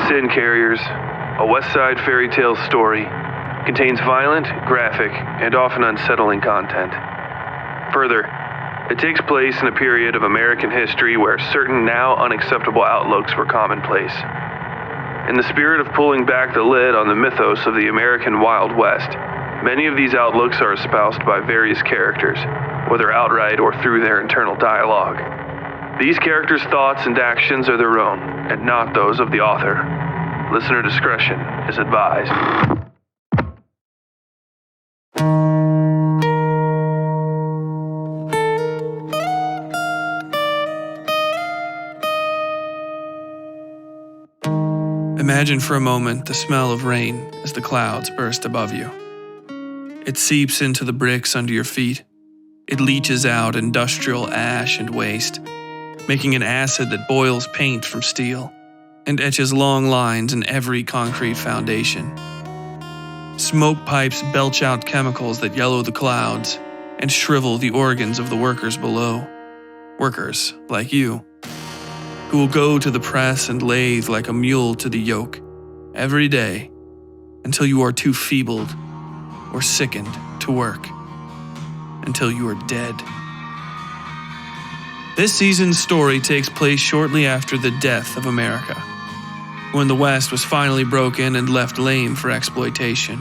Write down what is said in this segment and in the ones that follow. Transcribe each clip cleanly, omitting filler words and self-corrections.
Sin Carriers, a Westside Fairytales story, contains violent, graphic, and often unsettling content. Further, it takes place in a period of American history where certain now unacceptable outlooks were commonplace. In the spirit of pulling back the lid on the mythos of the American Wild West, many of these outlooks are espoused by various characters, whether outright or through their internal dialogue. These characters' thoughts and actions are their own, and not those of the author. Listener discretion is advised. Imagine for a moment the smell of rain as the clouds burst above you. It seeps into the bricks under your feet. It leaches out industrial ash and waste, making an acid that boils paint from steel and etches long lines in every concrete foundation. Smoke pipes belch out chemicals that yellow the clouds and shrivel the organs of the workers below. Workers like you, who will go to the press and lathe like a mule to the yoke every day until you are too feebled or sickened to work, until you are dead. This season's story takes place shortly after the death of America, when the West was finally broken and left lame for exploitation.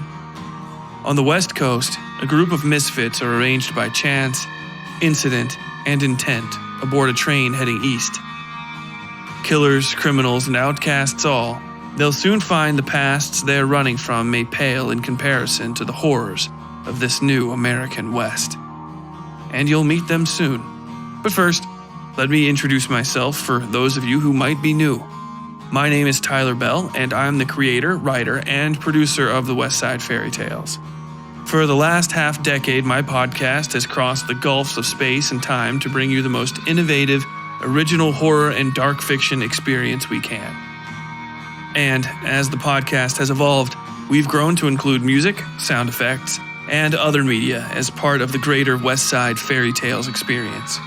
On the West Coast, a group of misfits are arranged by chance, incident, and intent aboard a train heading east. Killers, criminals, and outcasts all, they'll soon find the pasts they're running from may pale in comparison to the horrors of this new American West. And you'll meet them soon. But first, let me introduce myself for those of you who might be new. My name is Tyler Bell, and I'm the creator, writer, and producer of the Westside Fairytales. For the last half-decade, my podcast has crossed the gulfs of space and time to bring you the most innovative, original horror and dark fiction experience we can. And as the podcast has evolved, we've grown to include music, sound effects, and other media as part of the greater Westside Fairytales experience.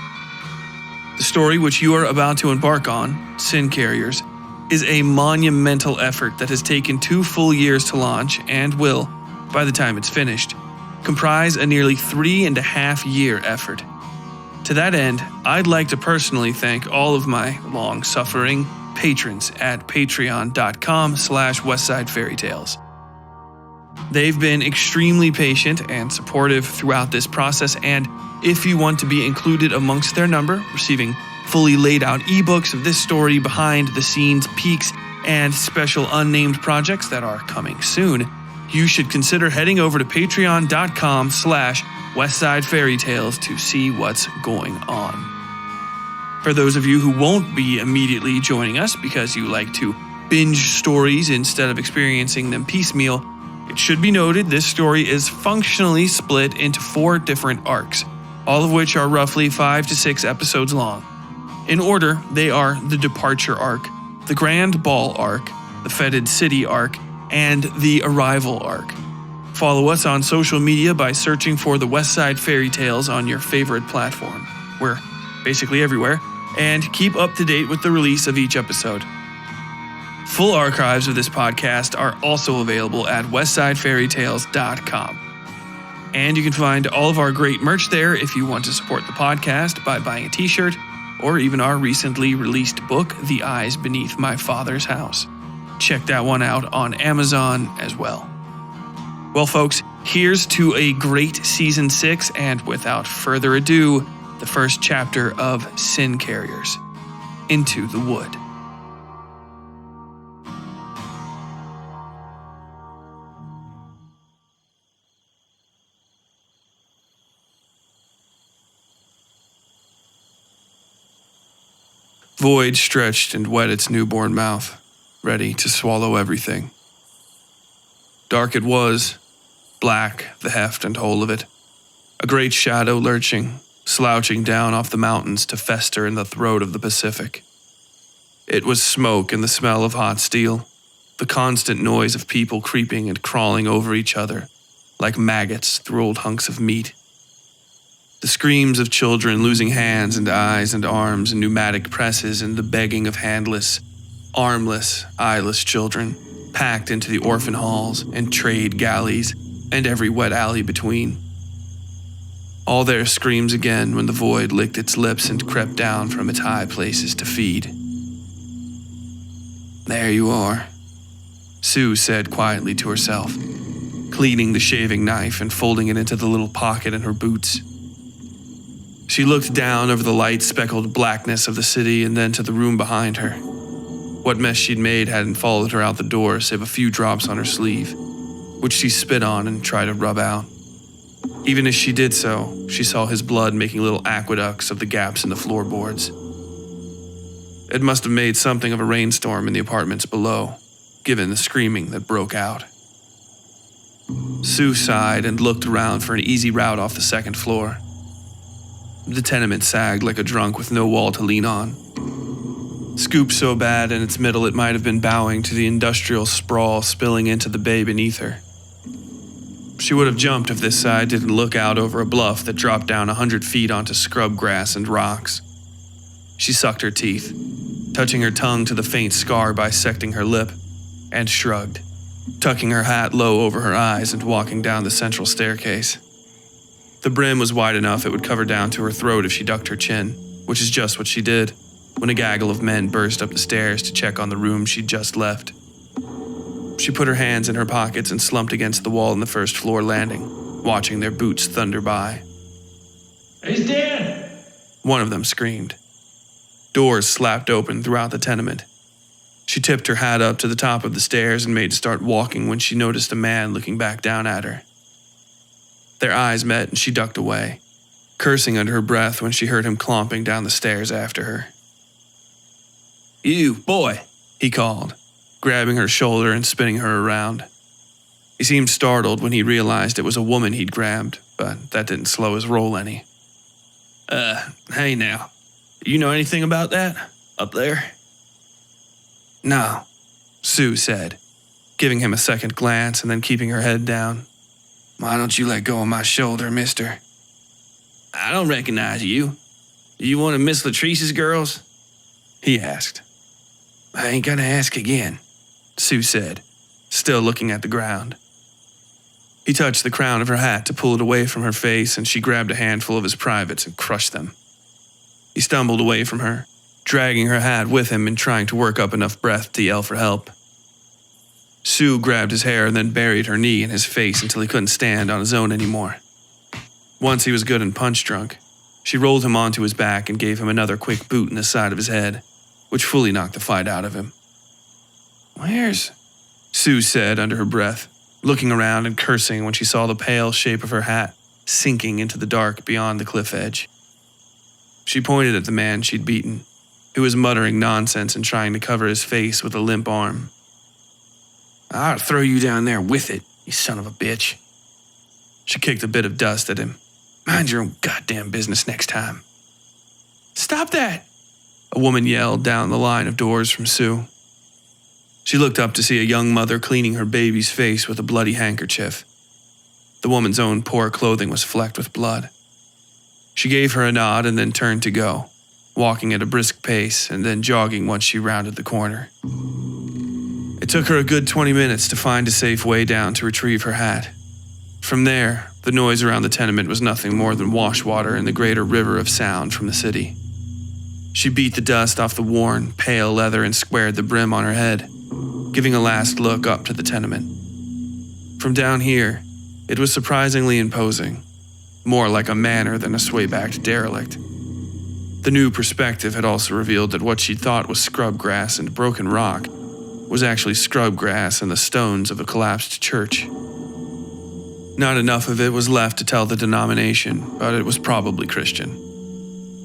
The story which you are about to embark on, Sin Carriers, is a monumental effort that has taken 2 full years to launch and will, by the time it's finished, comprise a nearly 3.5-year effort. To that end, I'd like to personally thank all of my long-suffering patrons at patreon.com/westsidefairytales. They've been extremely patient and supportive throughout this process, and if you want to be included amongst their number, receiving fully laid out ebooks of this story, behind-the-scenes peeks, and special unnamed projects that are coming soon, you should consider heading over to patreon.com/westsidefairytales to see what's going on. For those of you who won't be immediately joining us because you like to binge stories instead of experiencing them piecemeal, it should be noted this story is functionally split into 4 different arcs, all of which are roughly 5 to 6 episodes long. In order, they are the Departure arc, the Grand Ball arc, the Fetid City arc, and the Arrival arc. Follow us on social media by searching for the Westside Fairytales on your favorite platform. We're basically everywhere, and keep up to date with the release of each episode. Full archives of this podcast are also available at westsidefairytales.com. And you can find all of our great merch there if you want to support the podcast by buying a t-shirt, or even our recently released book, The Eyes Beneath My Father's House. Check that one out on Amazon as well. Well, folks, here's to a great Season 6, and without further ado, the first chapter of Sin Carriers, Into the Wood. Void stretched and wet its newborn mouth, ready to swallow everything. Dark it was, black the heft and whole of it, a great shadow lurching, slouching down off the mountains to fester in the throat of the Pacific. It was smoke and the smell of hot steel, the constant noise of people creeping and crawling over each other, like maggots through old hunks of meat. The screams of children losing hands and eyes and arms in pneumatic presses and the begging of handless, Armless, eyeless children, packed into the orphan halls and trade galleys and every wet alley between. All their screams again when the void licked its lips and crept down from its high places to feed. "There you are," Sue said quietly to herself, cleaning the shaving knife and folding it into the little pocket in her boots. She looked down over the light-speckled blackness of the city and then to the room behind her. What mess she'd made hadn't followed her out the door save a few drops on her sleeve, which she spit on and tried to rub out. Even as she did so, she saw his blood making little aqueducts of the gaps in the floorboards. It must have made something of a rainstorm in the apartments below, given the screaming that broke out. Sue sighed and looked around for an easy route off the second floor. The tenement sagged like a drunk with no wall to lean on. Scooped so bad in its middle it might have been bowing to the industrial sprawl spilling into the bay beneath her. She would have jumped if this side didn't look out over a bluff that dropped down 100 feet onto scrub grass and rocks. She sucked her teeth, touching her tongue to the faint scar bisecting her lip, and shrugged, tucking her hat low over her eyes and walking down the central staircase. The brim was wide enough it would cover down to her throat if she ducked her chin, which is just what she did, when a gaggle of men burst up the stairs to check on the room she'd just left. She put her hands in her pockets and slumped against the wall on the first floor landing, watching their boots thunder by. "He's dead!" One of them screamed. Doors slapped open throughout the tenement. She tipped her hat up to the top of the stairs and made to start walking when she noticed a man looking back down at her. Their eyes met and she ducked away, cursing under her breath when she heard him clomping down the stairs after her. "You, boy," he called, grabbing her shoulder and spinning her around. He seemed startled when he realized it was a woman he'd grabbed, but that didn't slow his roll any. Hey now, you know anything about that? Up there?" "No," Sue said, giving him a second glance and then keeping her head down. "Why don't you let go of my shoulder, mister?" "I don't recognize you. You one of Miss Latrice's girls?" he asked. "I ain't gonna ask again," Sue said, still looking at the ground. He touched the crown of her hat to pull it away from her face, and she grabbed a handful of his privates and crushed them. He stumbled away from her, dragging her hat with him and trying to work up enough breath to yell for help. Sue grabbed his hair and then buried her knee in his face until he couldn't stand on his own anymore. Once he was good and punch-drunk, she rolled him onto his back and gave him another quick boot in the side of his head, which fully knocked the fight out of him. "Where's?" Sue said under her breath, looking around and cursing when she saw the pale shape of her hat sinking into the dark beyond the cliff edge. She pointed at the man she'd beaten, who was muttering nonsense and trying to cover his face with a limp arm. "I ought to throw you down there with it, you son of a bitch." She kicked a bit of dust at him. "Mind your own goddamn business next time." "Stop that!" a woman yelled down the line of doors from Sue. She looked up to see a young mother cleaning her baby's face with a bloody handkerchief. The woman's own poor clothing was flecked with blood. She gave her a nod and then turned to go, walking at a brisk pace and then jogging once she rounded the corner. It took her a good 20 minutes to find a safe way down to retrieve her hat. From there, the noise around the tenement was nothing more than wash water in the greater river of sound from the city. She beat the dust off the worn, pale leather and squared the brim on her head, giving a last look up to the tenement. From down here, it was surprisingly imposing, more like a manor than a sway-backed derelict. The new perspective had also revealed that what she thought was scrub grass and broken rock was actually scrub grass and the stones of a collapsed church. Not enough of it was left to tell the denomination, but it was probably Christian.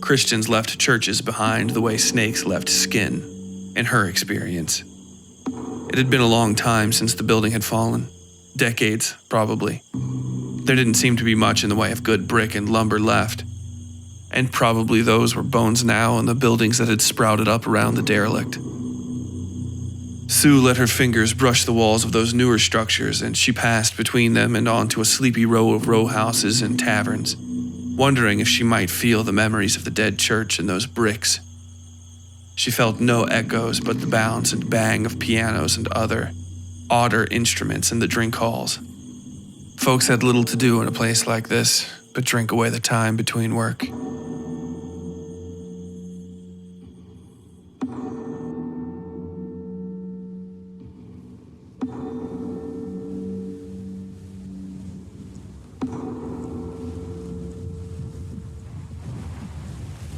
Christians left churches behind the way snakes left skin, in her experience. It had been a long time since the building had fallen. Decades, probably. There didn't seem to be much in the way of good brick and lumber left. And probably those were bones now in the buildings that had sprouted up around the derelict. Sue let her fingers brush the walls of those newer structures, and she passed between them and onto a sleepy row of row houses and taverns, wondering if she might feel the memories of the dead church in those bricks. She felt no echoes but the bounce and bang of pianos and other, odder instruments in the drink halls. Folks had little to do in a place like this but drink away the time between work.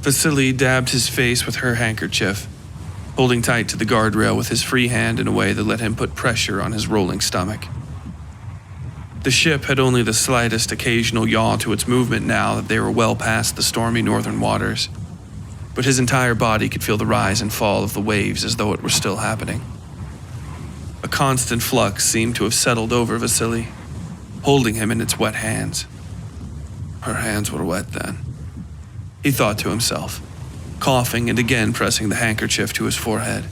Vasily dabbed his face with her handkerchief, holding tight to the guardrail with his free hand in a way that let him put pressure on his rolling stomach. The ship had only the slightest occasional yaw to its movement now that they were well past the stormy northern waters, but his entire body could feel the rise and fall of the waves as though it were still happening. A constant flux seemed to have settled over Vasily, holding him in its wet hands. Her hands were wet then, he thought to himself, coughing and again pressing the handkerchief to his forehead.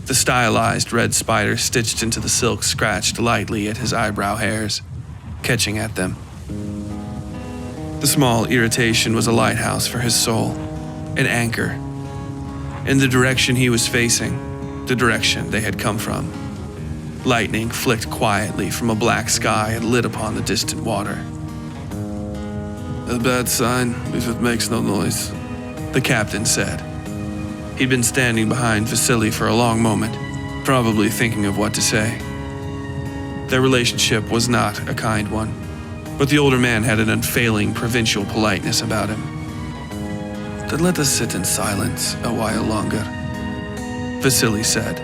The stylized red spider stitched into the silk scratched lightly at his eyebrow hairs, catching at them. The small irritation was a lighthouse for his soul, an anchor. In the direction he was facing, the direction they had come from. Lightning flicked quietly from a black sky and lit upon the distant water. A bad sign if it makes no noise, the captain said. He'd been standing behind Vasily for a long moment, probably thinking of what to say. Their relationship was not a kind one, but the older man had an unfailing provincial politeness about him. Then let us sit in silence a while longer, Vasily said,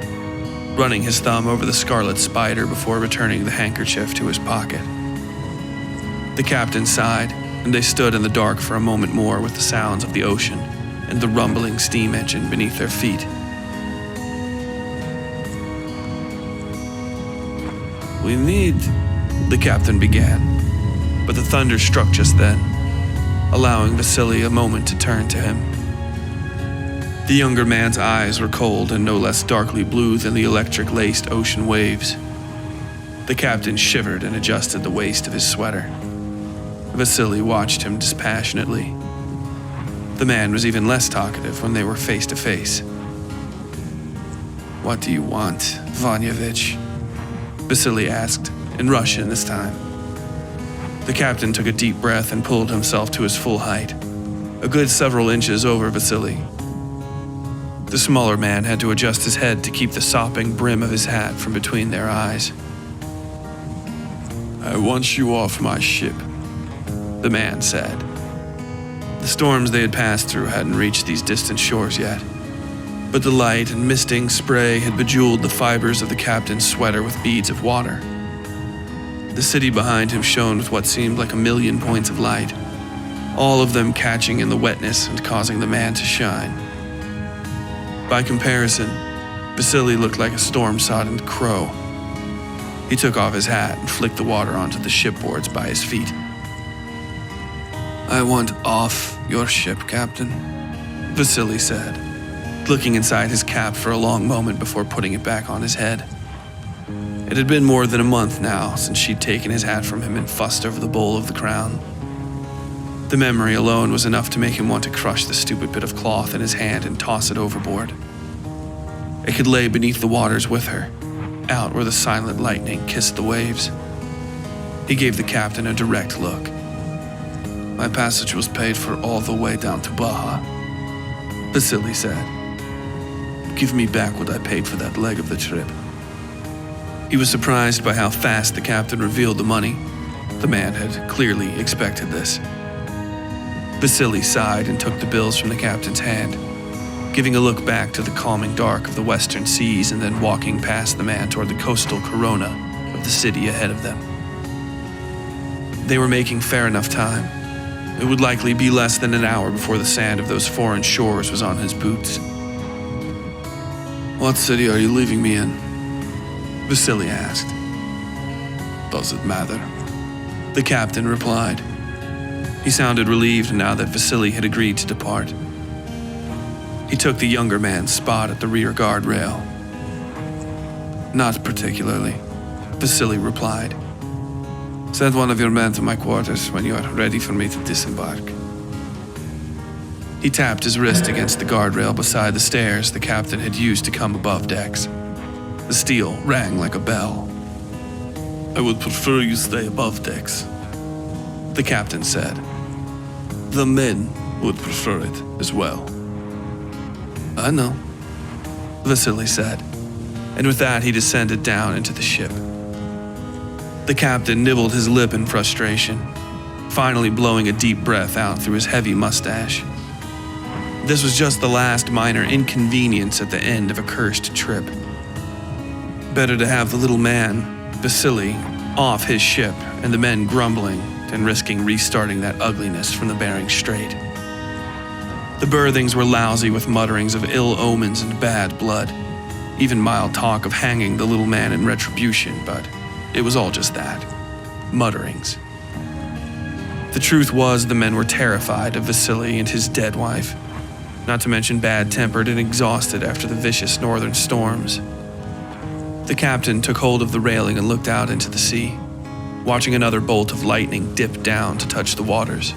running his thumb over the scarlet spider before returning the handkerchief to his pocket. The captain sighed, and they stood in the dark for a moment more with the sounds of the ocean and the rumbling steam engine beneath their feet. We need, the captain began, but the thunder struck just then, allowing Vasily a moment to turn to him. The younger man's eyes were cold and no less darkly blue than the electric-laced ocean waves. The captain shivered and adjusted the waist of his sweater. Vasily watched him dispassionately. The man was even less talkative when they were face to face. What do you want, Vanyevich? Vasily asked, in Russian this time. The captain took a deep breath and pulled himself to his full height, a good several inches over Vasily. The smaller man had to adjust his head to keep the sopping brim of his hat from between their eyes. I want you off my ship, the man said. The storms they had passed through hadn't reached these distant shores yet, but the light and misting spray had bejeweled the fibers of the captain's sweater with beads of water. The city behind him shone with what seemed like a million points of light, all of them catching in the wetness and causing the man to shine. By comparison, Vasily looked like a storm-sodden crow. He took off his hat and flicked the water onto the shipboards by his feet. I want off your ship, Captain, Vasily said, looking inside his cap for a long moment before putting it back on his head. It had been more than a month now since she'd taken his hat from him and fussed over the bowl of the crown. The memory alone was enough to make him want to crush the stupid bit of cloth in his hand and toss it overboard. It could lay beneath the waters with her, out where the silent lightning kissed the waves. He gave the captain a direct look. My passage was paid for all the way down to Baja, Vasily said. Give me back what I paid for that leg of the trip. He was surprised by how fast the captain revealed the money. The man had clearly expected this. Vasily sighed and took the bills from the captain's hand, giving a look back to the calming dark of the western seas and then walking past the man toward the coastal corona of the city ahead of them. They were making fair enough time. It would likely be less than an hour before the sand of those foreign shores was on his boots. What city are you leaving me in? Vasily asked. Does it matter? The captain replied. He sounded relieved now that Vasily had agreed to depart. He took the younger man's spot at the rear guardrail. Not particularly, Vasily replied. Send one of your men to my quarters when you are ready for me to disembark. He tapped his wrist against the guardrail beside the stairs the captain had used to come above decks. The steel rang like a bell. "I would prefer you stay above decks," the captain said. "The men would prefer it as well." "I know," Vasily said, and with that he descended down into the ship. The captain nibbled his lip in frustration, finally blowing a deep breath out through his heavy mustache. This was just the last minor inconvenience at the end of a cursed trip. Better to have the little man, Vasily, off his ship and the men grumbling than risking restarting that ugliness from the Bering Strait. The berthings were lousy with mutterings of ill omens and bad blood, even mild talk of hanging the little man in retribution, but it was all just that, mutterings. The truth was the men were terrified of Vasily and his dead wife, not to mention bad-tempered and exhausted after the vicious northern storms. The captain took hold of the railing and looked out into the sea, watching another bolt of lightning dip down to touch the waters.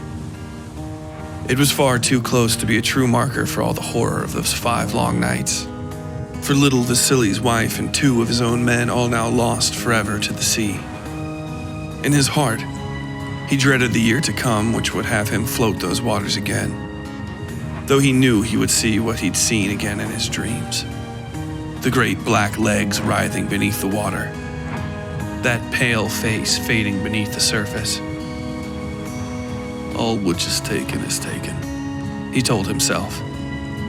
It was far too close to be a true marker for all the horror of those 5 long nights. For little Vasily's wife and 2 of his own men all now lost forever to the sea. In his heart, he dreaded the year to come which would have him float those waters again, though he knew he would see what he'd seen again in his dreams. The great black legs writhing beneath the water, that pale face fading beneath the surface. All which is taken is taken, he told himself,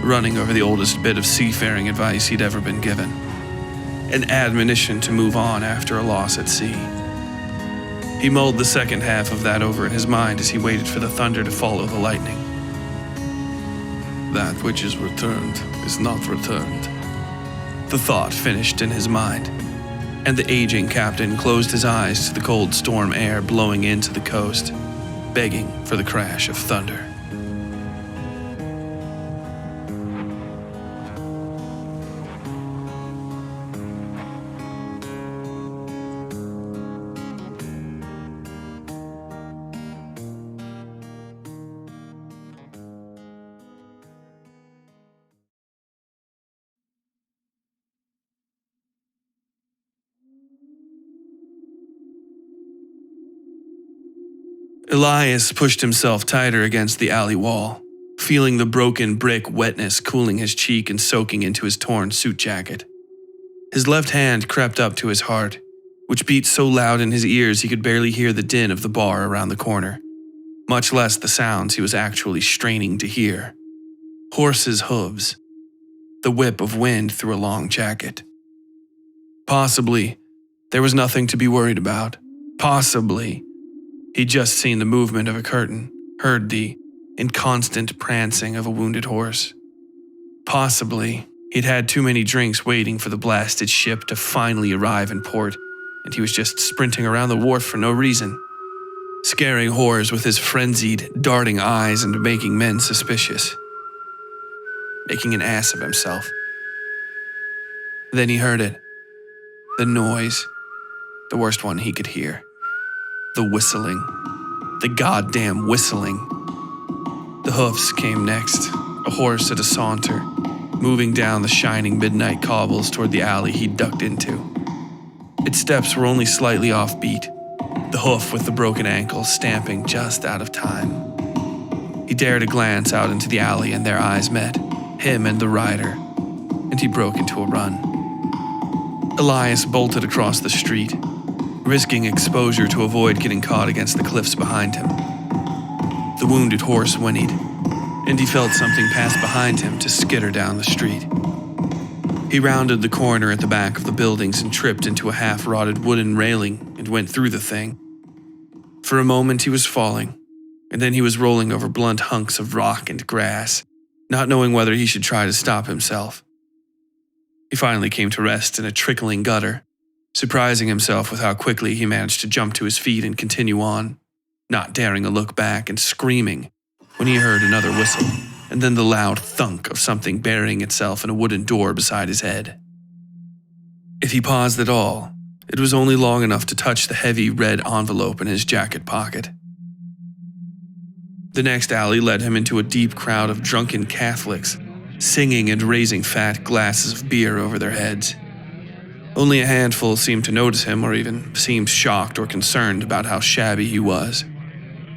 running over the oldest bit of seafaring advice he'd ever been given, an admonition to move on after a loss at sea. He mulled the second half of that over in his mind as he waited for the thunder to follow the lightning. That which is returned is not returned. The thought finished in his mind, and the aging captain closed his eyes to the cold storm air blowing into the coast, begging for the crash of thunder. Elias pushed himself tighter against the alley wall, feeling the broken brick wetness cooling his cheek and soaking into his torn suit jacket. His left hand crept up to his heart, which beat so loud in his ears he could barely hear the din of the bar around the corner, much less the sounds he was actually straining to hear. Horses' hooves, the whip of wind through a long jacket. Possibly, there was nothing to be worried about. Possibly, he'd just seen the movement of a curtain, heard the inconstant prancing of a wounded horse. Possibly, he'd had too many drinks waiting for the blasted ship to finally arrive in port, and he was just sprinting around the wharf for no reason, scaring whores with his frenzied, darting eyes and making men suspicious, making an ass of himself. Then he heard it. The noise, the worst one he could hear. The whistling. The goddamn whistling. The hoofs came next, a horse at a saunter, moving down the shining midnight cobbles toward the alley he'd ducked into. Its steps were only slightly offbeat, the hoof with the broken ankle stamping just out of time. He dared a glance out into the alley and their eyes met, him and the rider, and he broke into a run. Elias bolted across the street, risking exposure to avoid getting caught against the cliffs behind him. The wounded horse whinnied, and he felt something pass behind him to skitter down the street. He rounded the corner at the back of the buildings and tripped into a half-rotted wooden railing and went through the thing. For a moment he was falling, and then he was rolling over blunt hunks of rock and grass, not knowing whether he should try to stop himself. He finally came to rest in a trickling gutter, surprising himself with how quickly he managed to jump to his feet and continue on, not daring a look back and screaming when he heard another whistle, and then the loud thunk of something burying itself in a wooden door beside his head. If he paused at all, it was only long enough to touch the heavy red envelope in his jacket pocket. The next alley led him into a deep crowd of drunken Catholics, singing and raising fat glasses of beer over their heads. Only a handful seemed to notice him or even seemed shocked or concerned about how shabby he was.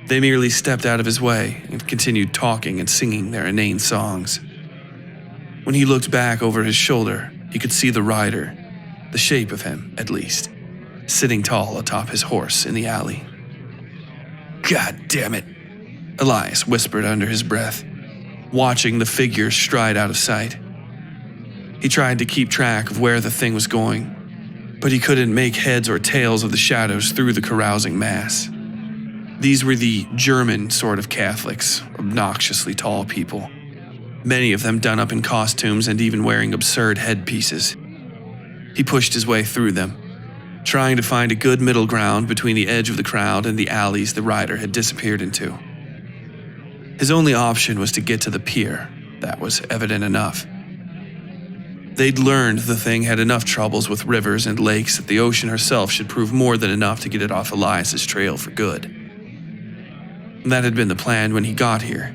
They merely stepped out of his way and continued talking and singing their inane songs. When he looked back over his shoulder, he could see the rider, the shape of him at least, sitting tall atop his horse in the alley. "God damn it," Elias whispered under his breath, watching the figure stride out of sight. He tried to keep track of where the thing was going, but he couldn't make heads or tails of the shadows through the carousing mass. These were the German sort of Catholics, obnoxiously tall people, many of them done up in costumes and even wearing absurd headpieces. He pushed his way through them, trying to find a good middle ground between the edge of the crowd and the alleys the rider had disappeared into. His only option was to get to the pier. That was evident enough. They'd learned the thing had enough troubles with rivers and lakes that the ocean herself should prove more than enough to get it off Elias's trail for good. That had been the plan when he got here.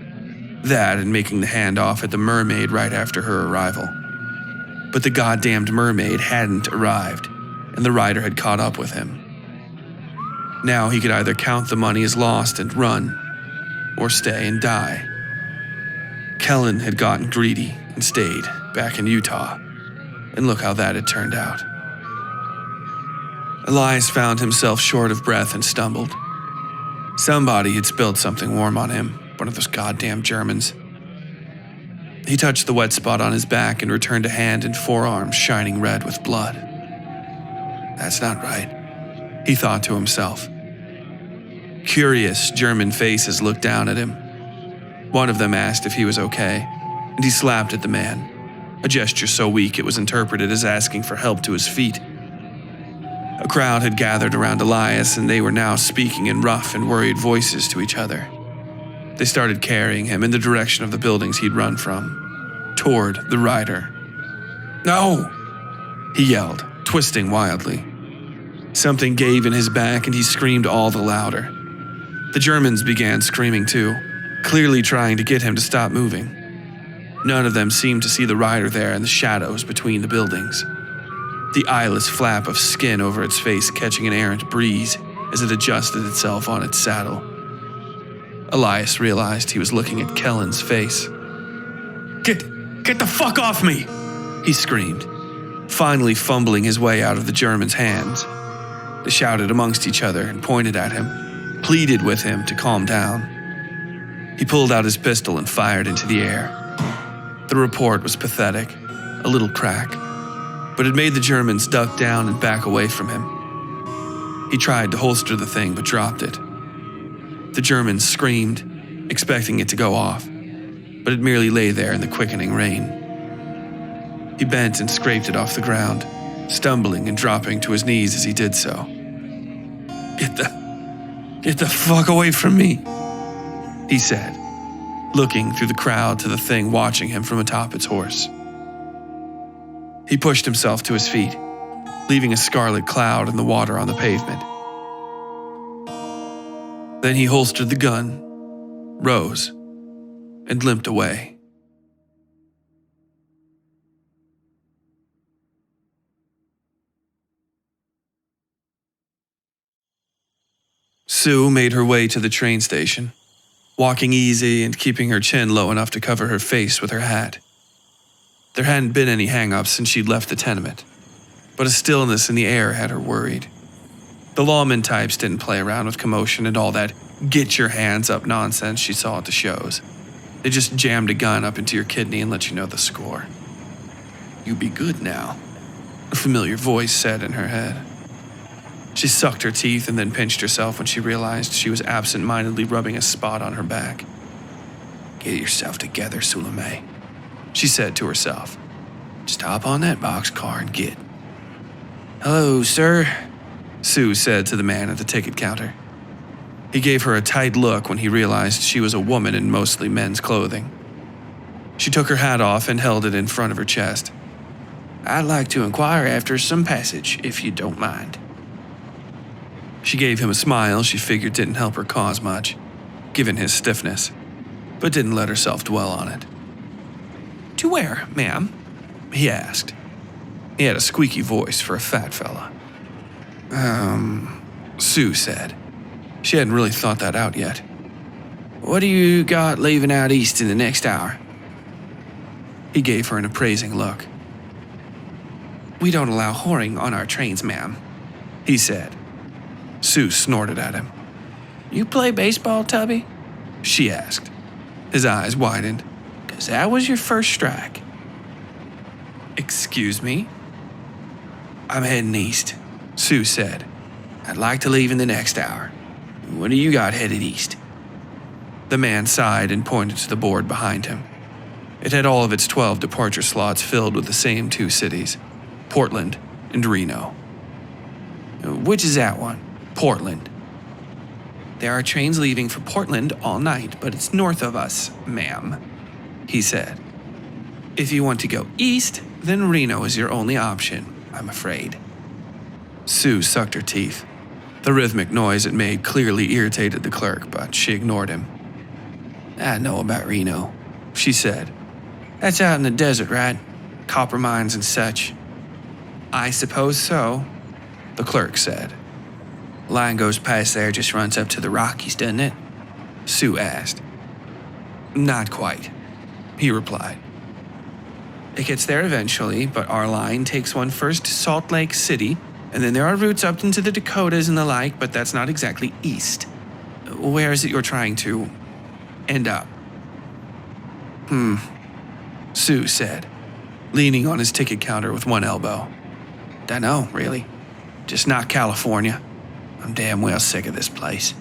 That and making the handoff at the mermaid right after her arrival. But the goddamned mermaid hadn't arrived, and the rider had caught up with him. Now he could either count the money as lost and run, or stay and die. Kellen had gotten greedy and stayed back in Utah, and look how that had turned out. Elias found himself short of breath and stumbled. Somebody had spilled something warm on him, one of those goddamn Germans. He touched the wet spot on his back and returned a hand and forearm shining red with blood. That's not right, he thought to himself. Curious German faces looked down at him. One of them asked if he was okay, and he slapped at the man, a gesture so weak it was interpreted as asking for help to his feet. A crowd had gathered around Elias, and they were now speaking in rough and worried voices to each other. They started carrying him in the direction of the buildings he'd run from, toward the rider. "No!" he yelled, twisting wildly. Something gave in his back, and he screamed all the louder. The Germans began screaming too, clearly trying to get him to stop moving. None of them seemed to see the rider there in the shadows between the buildings, the eyeless flap of skin over its face catching an errant breeze as it adjusted itself on its saddle. Elias realized he was looking at Kellen's face. Get the fuck off me!" he screamed, finally fumbling his way out of the German's hands. They shouted amongst each other and pointed at him, pleaded with him to calm down. He pulled out his pistol and fired into the air. The report was pathetic, a little crack, but it made the Germans duck down and back away from him. He tried to holster the thing but dropped it. The Germans screamed, expecting it to go off, but it merely lay there in the quickening rain. He bent and scraped it off the ground, stumbling and dropping to his knees as he did so. Get the fuck away from me," he said, looking through the crowd to the thing watching him from atop its horse. He pushed himself to his feet, leaving a scarlet cloud in the water on the pavement. Then he holstered the gun, rose, and limped away. Sue made her way to the train station, walking easy and keeping her chin low enough to cover her face with her hat. There hadn't been any hang-ups since she'd left the tenement, but a stillness in the air had her worried. The lawman types didn't play around with commotion and all that get-your-hands-up nonsense she saw at the shows. They just jammed a gun up into your kidney and let you know the score. "You be good now," a familiar voice said in her head. She sucked her teeth and then pinched herself when she realized she was absent-mindedly rubbing a spot on her back. "Get yourself together, Suleiman," she said to herself. "Just hop on that boxcar and get." "Hello, sir," Sue said to the man at the ticket counter. He gave her a tight look when he realized she was a woman in mostly men's clothing. She took her hat off and held it in front of her chest. "I'd like to inquire after some passage, if you don't mind." She gave him a smile she figured didn't help her cause much. given his stiffness, but didn't let herself dwell on it. To where, ma'am? He asked. He had a squeaky voice for a fat fella. Sue said. She hadn't really thought that out yet. What do you got leaving out east in the next hour? He gave her an appraising look. We don't allow whoring on our trains, ma'am, he said. Sue snorted at him. You play baseball, Tubby? She asked. His eyes widened. 'Cause that was your first strike. Excuse me? I'm heading east, Sue said. I'd like to leave in the next hour. What do you got headed east? The man sighed and pointed to the board behind him. It had all of its 12 departure slots filled with the same two cities, Portland and Reno. Which is that one? Portland. There are trains leaving for Portland all night, but it's north of us, ma'am, he said. If you want to go east, then Reno is your only option, I'm afraid. Sue sucked her teeth. The rhythmic noise it made clearly irritated the clerk, but she ignored him. I know about Reno, she said. That's out in the desert, right? Copper mines and such. I suppose so, the clerk said. Line goes past there, just runs up to the Rockies, doesn't it? Sue asked. Not quite, he replied. It gets there eventually, but our line takes one first to Salt Lake City, and then there are routes up into the Dakotas and the like, but that's not exactly east. Where is it you're trying to end up? Sue said, leaning on his ticket counter with one elbow. Dunno, really. Just not California. I'm damn well sick of this place.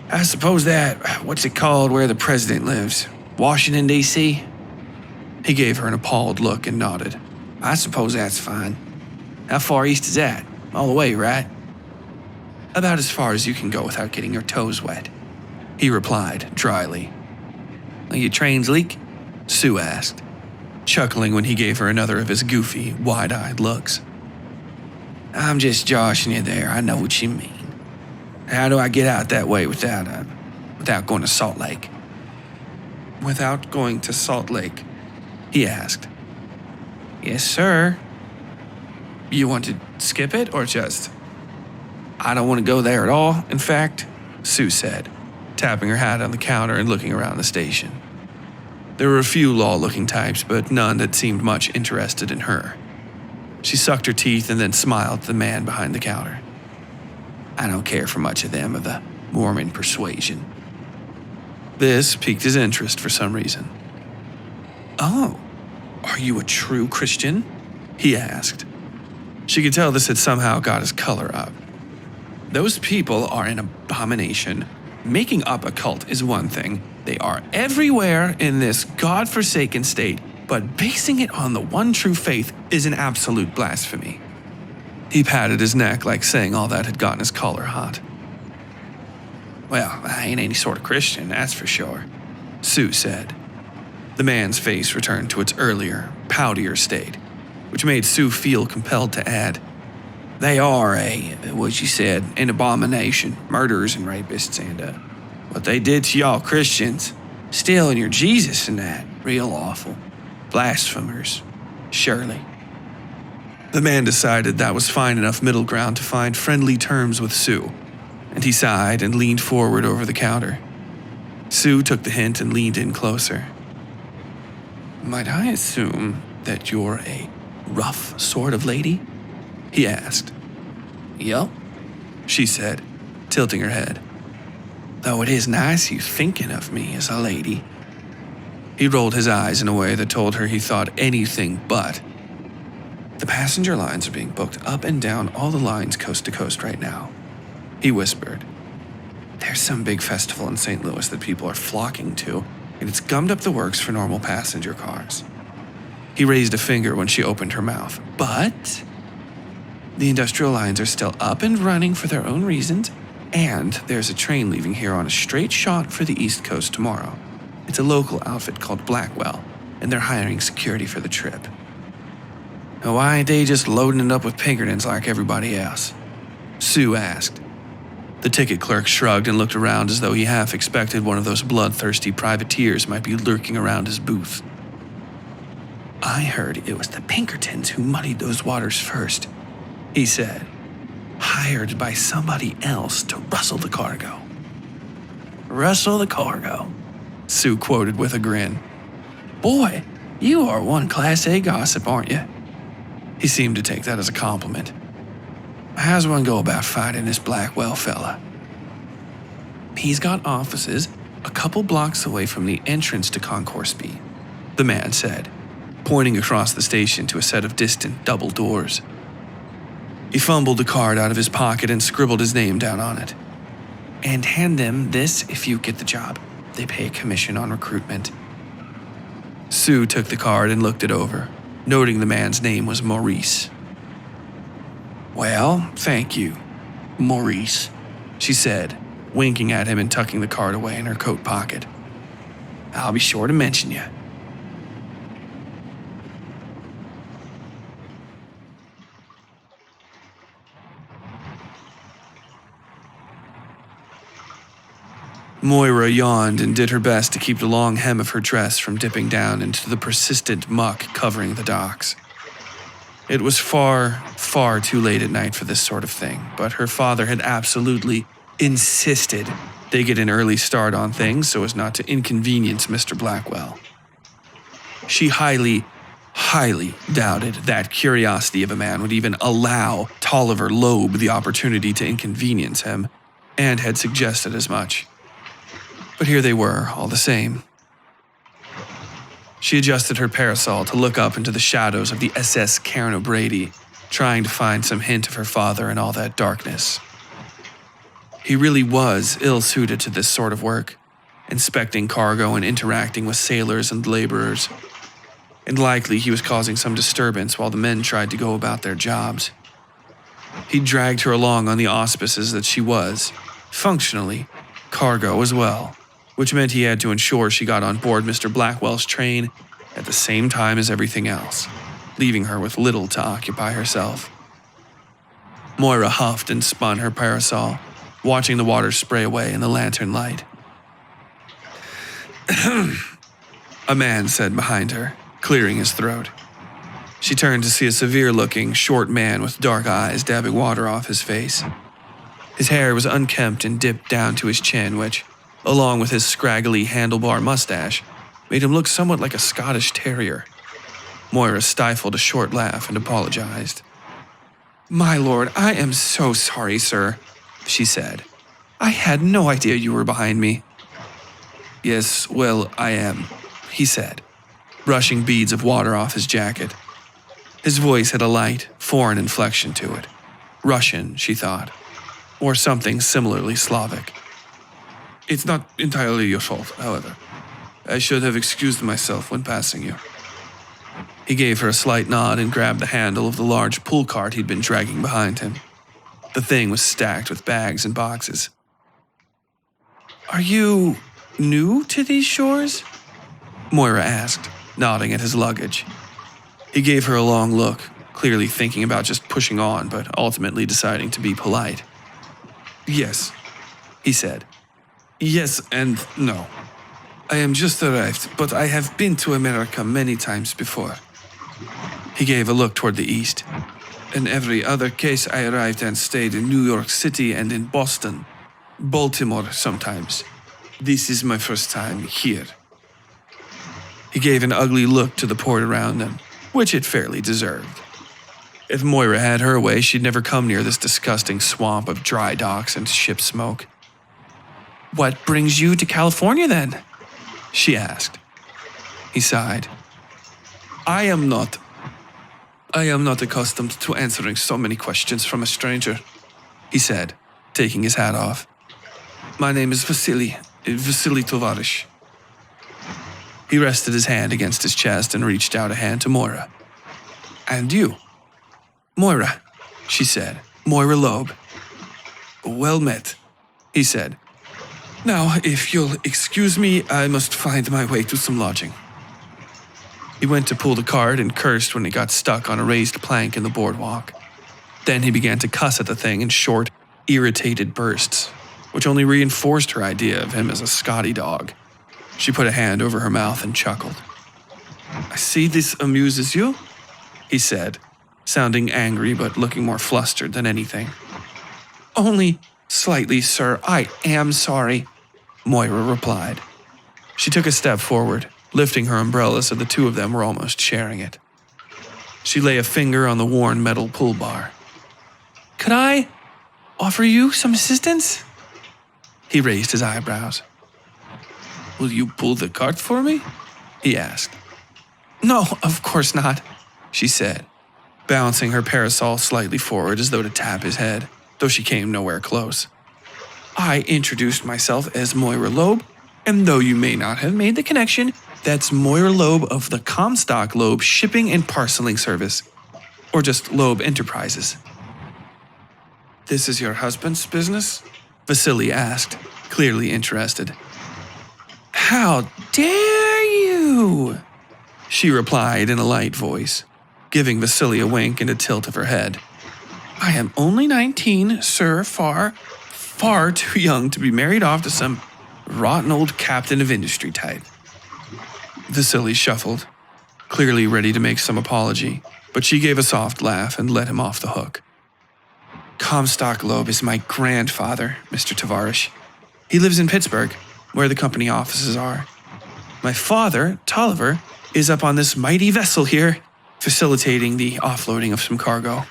I suppose that, what's it called where the president lives? Washington, D.C.? He gave her an appalled look and nodded. I suppose that's fine. How far east is that? All the way, right? About as far as you can go without getting your toes wet, he replied dryly. Your trains leak? Sue asked, chuckling when he gave her another of his goofy, wide-eyed looks. I'm just joshing you there, I know what you mean. How do I get out that way without going to Salt Lake? Without going to Salt Lake? He asked. Yes, sir. You want to skip it or just? I don't want to go there at all, in fact, Sue said, tapping her hat on the counter and looking around the station. There were a few law-looking types, but none that seemed much interested in her. She sucked her teeth and then smiled at the man behind the counter. I don't care for much of them of the Mormon persuasion. This piqued his interest for some reason. Oh, are you a true Christian? He asked. She could tell this had somehow got his color up. Those people are an abomination. Making up a cult is one thing. They are everywhere in this God-forsaken state, but basing it on the one true faith is an absolute blasphemy. He patted his neck like saying all that had gotten his collar hot. Well, I ain't any sort of Christian, that's for sure, Sue said. The man's face returned to its earlier, poutier state, which made Sue feel compelled to add, they are what you said, an abomination, murderers and rapists, and what they did to y'all Christians, stealing your Jesus and that, real awful. Blasphemers, surely. The man decided that was fine enough middle ground to find friendly terms with Sue, and he sighed and leaned forward over the counter. Sue took the hint and leaned in closer. Might I assume that you're a rough sort of lady? He asked. Yup, she said, tilting her head. Though it is nice you thinking of me as a lady. He rolled his eyes in a way that told her he thought anything but. The passenger lines are being booked up and down all the lines coast to coast right now, he whispered. There's some big festival in St. Louis that people are flocking to, and it's gummed up the works for normal passenger cars. He raised a finger when she opened her mouth. But the industrial lines are still up and running for their own reasons, and there's a train leaving here on a straight shot for the East Coast tomorrow. It's a local outfit called Blackwell, and they're hiring security for the trip. Now, why ain't they just loading it up with Pinkertons like everybody else? Sue asked. The ticket clerk shrugged and looked around as though he half expected one of those bloodthirsty privateers might be lurking around his booth. "I heard it was the Pinkertons who muddied those waters first," he said. "Hired by somebody else to rustle the cargo." "Rustle the cargo," Sue quoted with a grin. "Boy, you are one Class A gossip, aren't you?" He seemed to take that as a compliment. "How's one go about finding this Blackwell fella?" "He's got offices a couple blocks away from the entrance to Concourse B," the man said, pointing across the station to a set of distant double doors. He fumbled a card out of his pocket and scribbled his name down on it. "And hand them this if you get the job. They pay a commission on recruitment." Sue took the card and looked it over, noting the man's name was Maurice. "Well, thank you, Maurice," she said, winking at him and tucking the card away in her coat pocket. "I'll be sure to mention you." Moira yawned and did her best to keep the long hem of her dress from dipping down into the persistent muck covering the docks. It was far, far too late at night for this sort of thing, but her father had absolutely insisted they get an early start on things so as not to inconvenience Mr. Blackwell. She highly doubted that curiosity of a man would even allow Tolliver Loeb the opportunity to inconvenience him, and had suggested as much. But here they were, all the same. She adjusted her parasol to look up into the shadows of the SS Karen O'Brady, trying to find some hint of her father in all that darkness. He really was ill-suited to this sort of work, inspecting cargo and interacting with sailors and laborers. And likely he was causing some disturbance while the men tried to go about their jobs. He dragged her along on the auspices that she was, functionally, cargo as well, which meant he had to ensure she got on board Mr. Blackwell's train at the same time as everything else, leaving her with little to occupy herself. Moira huffed and spun her parasol, watching the water spray away in the lantern light. A man said behind her, clearing his throat. She turned to see a severe-looking, short man with dark eyes dabbing water off his face. His hair was unkempt and dipped down to his chin, which, along with his scraggly handlebar mustache, made him look somewhat like a Scottish terrier. Moira stifled a short laugh and apologized. "My lord, I am so sorry, sir," she said. "I had no idea you were behind me." "Yes, well, I am," he said, brushing beads of water off his jacket. His voice had a light, foreign inflection to it. Russian, she thought, or something similarly Slavic. "It's not entirely your fault, however. I should have excused myself when passing you." He gave her a slight nod and grabbed the handle of the large pull cart he'd been dragging behind him. The thing was stacked with bags and boxes. "Are you new to these shores?" Moira asked, nodding at his luggage. He gave her a long look, clearly thinking about just pushing on, but ultimately deciding to be polite. "Yes," he said. "Yes and no. I am just arrived, but I have been to America many times before." He gave a look toward the east. "In every other case, I arrived and stayed in New York City and in Boston, Baltimore sometimes. This is my first time here." He gave an ugly look to the port around them, which it fairly deserved. If Moira had her way, she'd never come near this disgusting swamp of dry docks and ship smoke. "What brings you to California, then?" she asked. He sighed. I am not accustomed to answering so many questions from a stranger," he said, taking his hat off. "My name is Vasily Tovarish." He rested his hand against his chest and reached out a hand to Moira. "And you?" "Moira," she said. "Moira Loeb." "Well met," he said. "Now, if you'll excuse me, I must find my way to some lodging." He went to pull the cart and cursed when it got stuck on a raised plank in the boardwalk. Then he began to cuss at the thing in short, irritated bursts, which only reinforced her idea of him as a Scotty dog. She put a hand over her mouth and chuckled. "I see this amuses you," he said, sounding angry but looking more flustered than anything. "Only slightly, sir. I am sorry," Moira replied. She took a step forward, lifting her umbrella so the two of them were almost sharing it. She lay a finger on the worn metal pull bar. "Could I offer you some assistance?" He raised his eyebrows. "Will you pull the cart for me?" he asked. "No, of course not," she said, bouncing her parasol slightly forward as though to tap his head, though she came nowhere close. "I introduced myself as Moira Loeb, and though you may not have made the connection, that's Moira Loeb of the Comstock Loeb Shipping and Parceling Service, or just Loeb Enterprises." "This is your husband's business?" Vasily asked, clearly interested. "How dare you?" she replied in a light voice, giving Vasily a wink and a tilt of her head. "I am only 19, sir, far too young to be married off to some rotten old captain of industry type." Vasily shuffled, clearly ready to make some apology, but she gave a soft laugh and let him off the hook. "Comstock Loeb is my grandfather, Mr. Tavarish. He lives in Pittsburgh, where the company offices are. My father, Tolliver, is up on this mighty vessel here, facilitating the offloading of some cargo."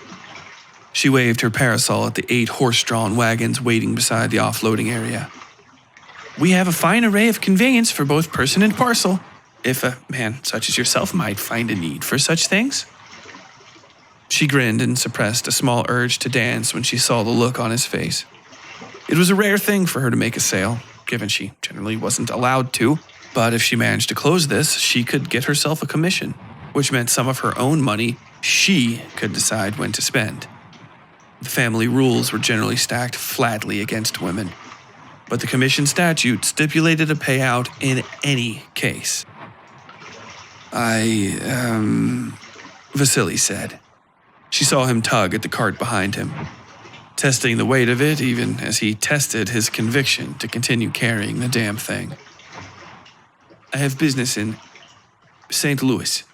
She waved her parasol at the 8 horse-drawn wagons waiting beside the offloading area. "We have a fine array of conveyance for both person and parcel, if a man such as yourself might find a need for such things." She grinned and suppressed a small urge to dance when she saw the look on his face. It was a rare thing for her to make a sale, given she generally wasn't allowed to, but if she managed to close this, she could get herself a commission, which meant some of her own money she could decide when to spend. The family rules were generally stacked flatly against women, but the commission statute stipulated a payout in any case. Vasily said. She saw him tug at the cart behind him, testing the weight of it even as he tested his conviction to continue carrying the damn thing. "I have business in St. Louis.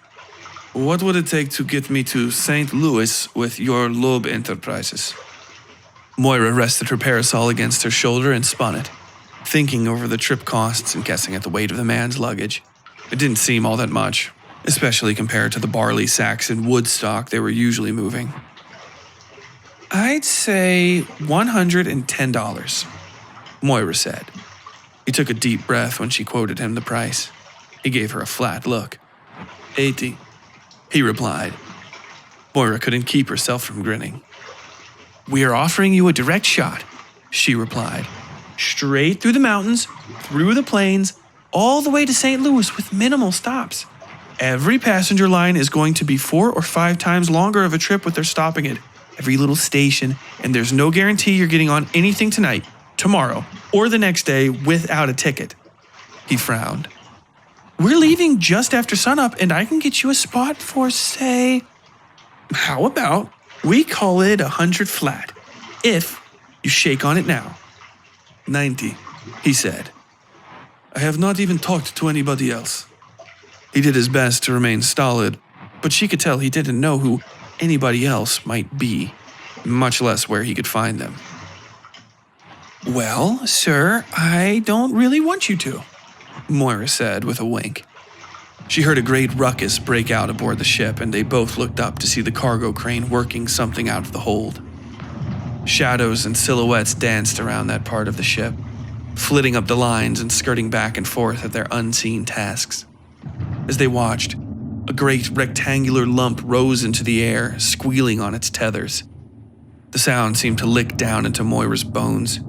What would it take to get me to St. Louis with your Loeb Enterprises?" Moira rested her parasol against her shoulder and spun it, thinking over the trip costs and guessing at the weight of the man's luggage. It didn't seem all that much, especially compared to the barley sacks and wood stock they were usually moving. "I'd say $110, Moira said. He took a deep breath when she quoted him the price. He gave her a flat look. $80, he replied. Moira couldn't keep herself from grinning. "We are offering you a direct shot," she replied. "Straight through the mountains, through the plains, all the way to St. Louis with minimal stops. Every passenger line is going to be 4 or 5 times longer of a trip with their stopping at every little station, and there's no guarantee you're getting on anything tonight, tomorrow, or the next day without a ticket." He frowned. "We're leaving just after sunup, and I can get you a spot for, say, how about we call it 100 flat, if you shake on it now." "90, he said. "I have not even talked to anybody else." He did his best to remain stolid, but she could tell he didn't know who anybody else might be, much less where he could find them. "Well, sir, I don't really want you to," Moira said with a wink. She heard a great ruckus break out aboard the ship, and they both looked up to see the cargo crane working something out of the hold. Shadows and silhouettes danced around that part of the ship, flitting up the lines and skirting back and forth at their unseen tasks. As they watched, a great rectangular lump rose into the air, squealing on its tethers. The sound seemed to lick down into Moira's bones,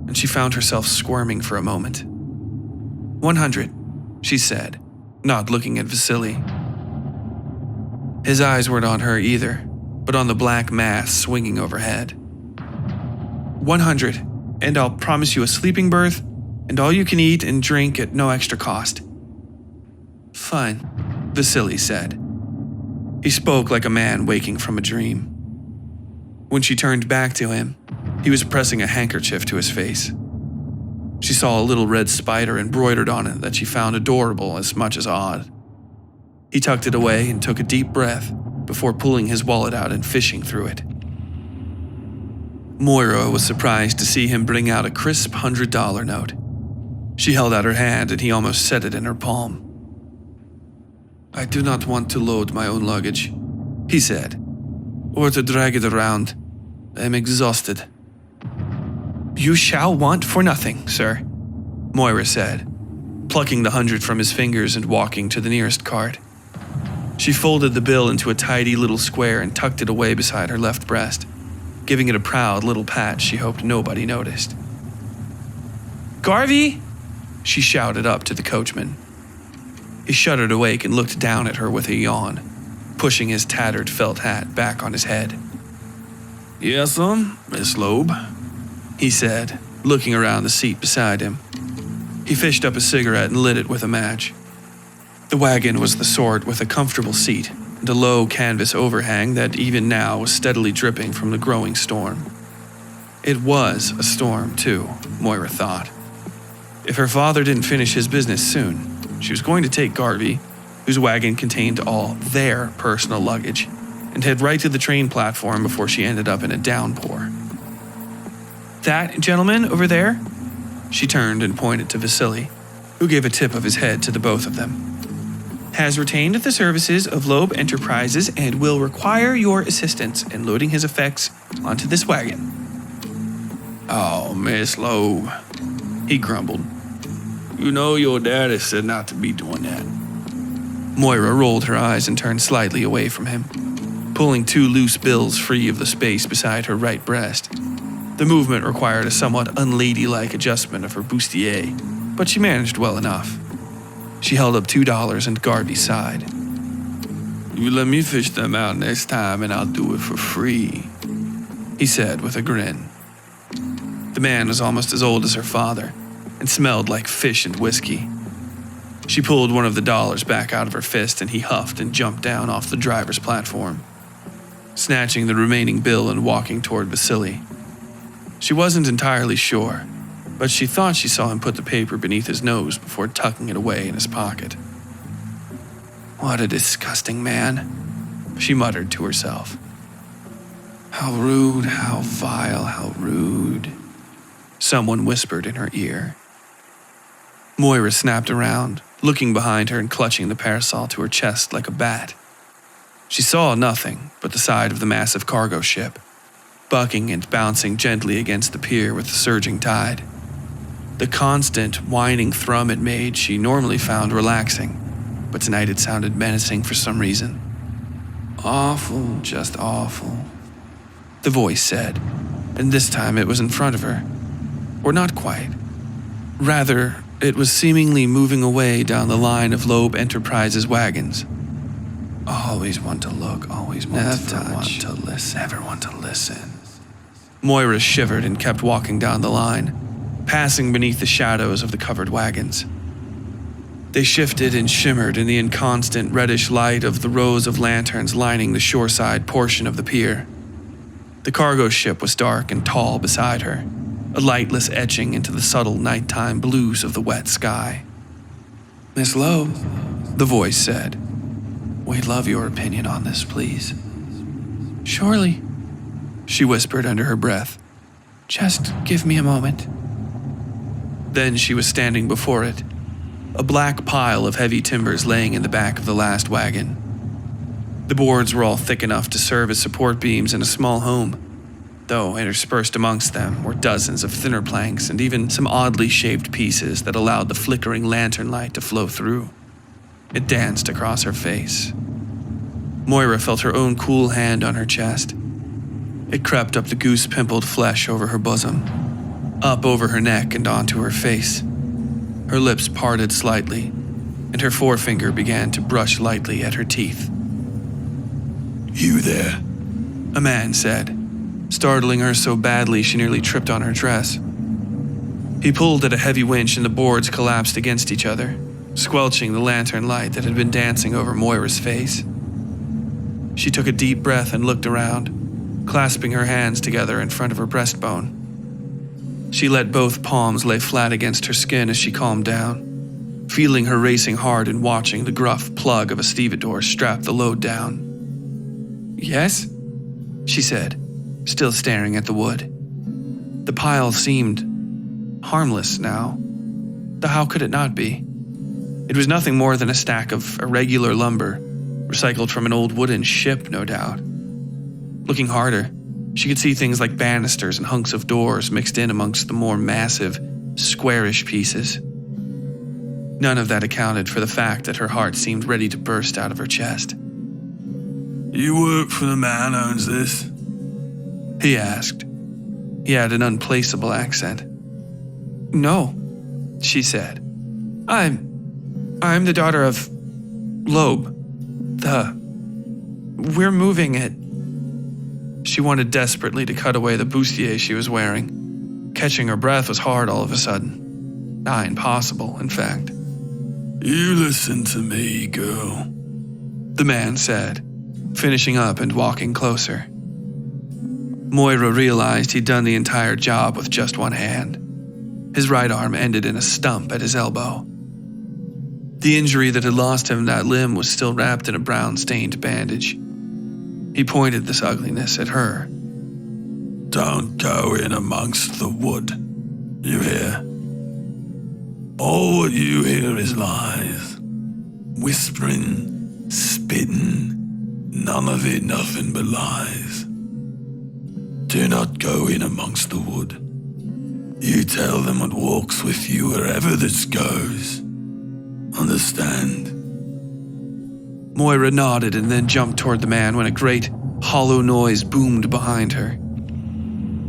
and she found herself squirming for a moment. 100, she said, not looking at Vasily. His eyes weren't on her either, but on the black mass swinging overhead. 100, and I'll promise you a sleeping berth, and all you can eat and drink at no extra cost. Fine, Vasily said. He spoke like a man waking from a dream. When she turned back to him, He was pressing a handkerchief to his face. She saw a little red spider embroidered on it that she found adorable as much as odd. He tucked it away and took a deep breath before pulling his wallet out and fishing through it. Moira was surprised to see him bring out a crisp $100 note. She held out her hand and he almost set it in her palm. "I do not want to load my own luggage," he said, "or to drag it around. I am exhausted." "You shall want for nothing, sir," Moira said, plucking the 100 from his fingers and walking to the nearest cart. She folded the bill into a tidy little square and tucked it away beside her left breast, giving it a proud little pat she hoped nobody noticed. "Garvey!" she shouted up to the coachman. He shuddered awake and looked down at her with a yawn, pushing his tattered felt hat back on his head. "Yes, Miss Loeb," he said, looking around the seat beside him. He fished up a cigarette and lit it with a match. The wagon was the sort with a comfortable seat and a low canvas overhang that even now was steadily dripping from the growing storm. It was a storm, too, Moira thought. If her father didn't finish his business soon, she was going to take Garvey, whose wagon contained all their personal luggage, and head right to the train platform before she ended up in a downpour. "That gentleman over there?" She turned and pointed to Vasily, who gave a tip of his head to the both of them. "Has retained the services of Loeb Enterprises and will require your assistance in loading his effects onto this wagon." "Oh, Miss Loeb," he grumbled. "You know your daddy said not to be doing that." Moira rolled her eyes and turned slightly away from him, pulling 2 loose bills free of the space beside her right breast. The movement required a somewhat unladylike adjustment of her bustier, but she managed well enough. She held up $2 and Garvey sighed. "You let me fish them out next time and I'll do it for free," he said with a grin. The man was almost as old as her father and smelled like fish and whiskey. She pulled one of the dollars back out of her fist and he huffed and jumped down off the driver's platform, snatching the remaining bill and walking toward Vasily. She wasn't entirely sure, but she thought she saw him put the paper beneath his nose before tucking it away in his pocket. "What a disgusting man," she muttered to herself. "How rude, how vile, how rude," someone whispered in her ear. Moira snapped around, looking behind her and clutching the parasol to her chest like a bat. She saw nothing but the side of the massive cargo ship, bucking and bouncing gently against the pier with the surging tide. The constant, whining thrum it made she normally found relaxing, but tonight it sounded menacing for some reason. "Awful, just awful," the voice said, and this time it was in front of her. Or not quite. Rather, it was seemingly moving away down the line of Loeb Enterprises wagons. Always want to look, always want to touch. Never want to listen, never want to listen. Moira shivered and kept walking down the line, passing beneath the shadows of the covered wagons. They shifted and shimmered in the inconstant reddish light of the rows of lanterns lining the shoreside portion of the pier. The cargo ship was dark and tall beside her, a lightless etching into the subtle nighttime blues of the wet sky. "Miss Loeb," the voice said, "we'd love your opinion on this, please." "Surely," she whispered under her breath. "Just give me a moment." Then she was standing before it, a black pile of heavy timbers laying in the back of the last wagon. The boards were all thick enough to serve as support beams in a small home, though interspersed amongst them were dozens of thinner planks and even some oddly shaped pieces that allowed the flickering lantern light to flow through. It danced across her face. Moira felt her own cool hand on her chest. It crept up the goose-pimpled flesh over her bosom, up over her neck and onto her face. Her lips parted slightly, and her forefinger began to brush lightly at her teeth. "You there?" a man said, startling her so badly she nearly tripped on her dress. He pulled at a heavy winch and the boards collapsed against each other, squelching the lantern light that had been dancing over Moira's face. She took a deep breath and looked around, clasping her hands together in front of her breastbone. She let both palms lay flat against her skin as she calmed down, feeling her racing heart and watching the gruff plug of a stevedore strap the load down. "Yes?" she said, still staring at the wood. The pile seemed harmless now, though how could it not be? It was nothing more than a stack of irregular lumber, recycled from an old wooden ship, no doubt. Looking harder, she could see things like banisters and hunks of doors mixed in amongst the more massive, squarish pieces. None of that accounted for the fact that her heart seemed ready to burst out of her chest. "You work for the man who owns this?" he asked. He had an unplaceable accent. "No," she said. I'm the daughter of Loeb. We're moving it." She wanted desperately to cut away the bustier she was wearing. Catching her breath was hard all of a sudden. Nigh impossible, in fact. "You listen to me, girl," the man said, finishing up and walking closer. Moira realized he'd done the entire job with just one hand. His right arm ended in a stump at his elbow. The injury that had lost him that limb was still wrapped in a brown-stained bandage. He pointed this ugliness at her. "Don't go in amongst the wood, you hear? All what you hear is lies. Whispering, spitting, none of it nothing but lies. Do not go in amongst the wood. You tell them what walks with you wherever this goes. Understand?" Moira nodded and then jumped toward the man when a great, hollow noise boomed behind her.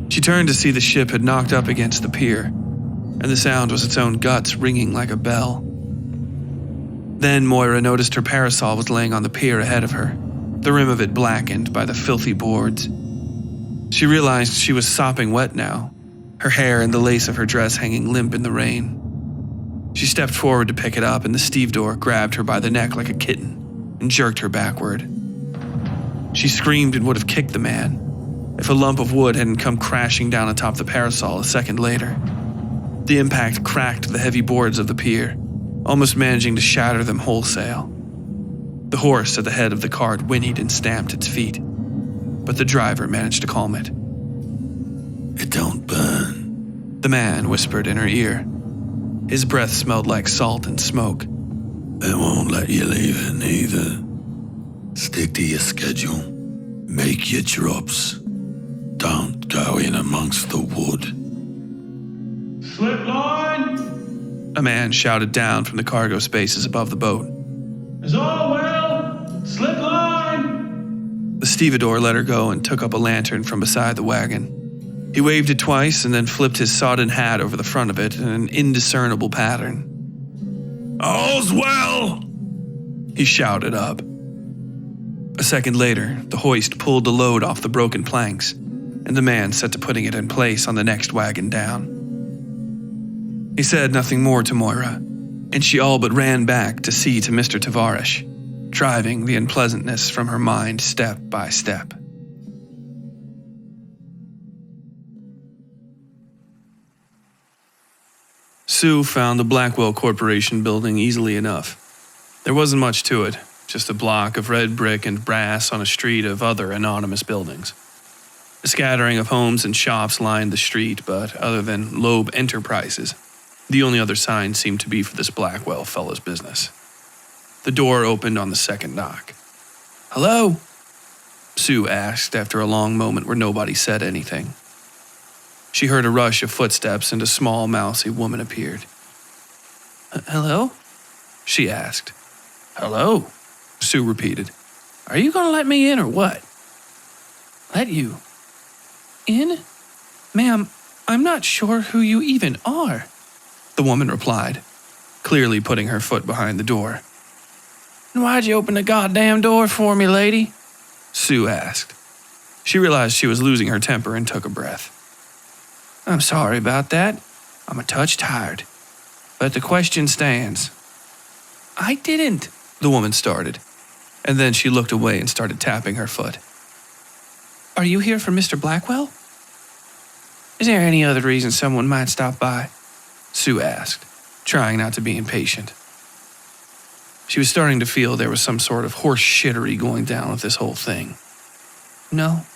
She turned to see the ship had knocked up against the pier, and the sound was its own guts ringing like a bell. Then Moira noticed her parasol was laying on the pier ahead of her, the rim of it blackened by the filthy boards. She realized she was sopping wet now, her hair and the lace of her dress hanging limp in the rain. She stepped forward to pick it up, and the stevedore grabbed her by the neck like a kitten and jerked her backward. She screamed and would have kicked the man if a lump of wood hadn't come crashing down atop the parasol a second later. The impact cracked the heavy boards of the pier, almost managing to shatter them wholesale. The horse at the head of the cart whinnied and stamped its feet, but the driver managed to calm it. "It don't burn," the man whispered in her ear. His breath smelled like salt and smoke. "They won't let you leave it neither. Stick to your schedule. Make your drops. Don't go in amongst the wood." Slip line! A man shouted down from the cargo spaces above the boat. Is all well? Slip line! The stevedore let her go and took up a lantern from beside the wagon. He waved it twice and then flipped his sodden hat over the front of it in an indiscernible pattern. "All's well!" he shouted up. A second later, the hoist pulled the load off the broken planks, and the man set to putting it in place on the next wagon down. He said nothing more to Moira, and she all but ran back to see to Mr. Tavarish, driving the unpleasantness from her mind step by step. Sue found the Blackwell Corporation building easily enough. There wasn't much to it, just a block of red brick and brass on a street of other anonymous buildings. A scattering of homes and shops lined the street, but other than Loeb Enterprises, the only other sign seemed to be for this Blackwell fellow's business. The door opened on the second knock. "Hello?" Sue asked after a long moment where nobody said anything. She heard a rush of footsteps and a small, mousy woman appeared. "Hello?" she asked. "Hello?" Sue repeated. "Are you going to let me in or what?" "Let you in? Ma'am, I'm not sure who you even are," the woman replied, clearly putting her foot behind the door. "Why'd you open the goddamn door for me, lady?" Sue asked. She realized she was losing her temper and took a breath. "I'm sorry about that. I'm a touch tired. But the question stands." "I didn't," the woman started, and then she looked away and started tapping her foot. Are Are you here for Mr. Blackwell? Is there any other reason someone might stop by? Sue asked, trying not to be impatient. She was starting to feel there was some sort of horse shittery going down with this whole thing. No,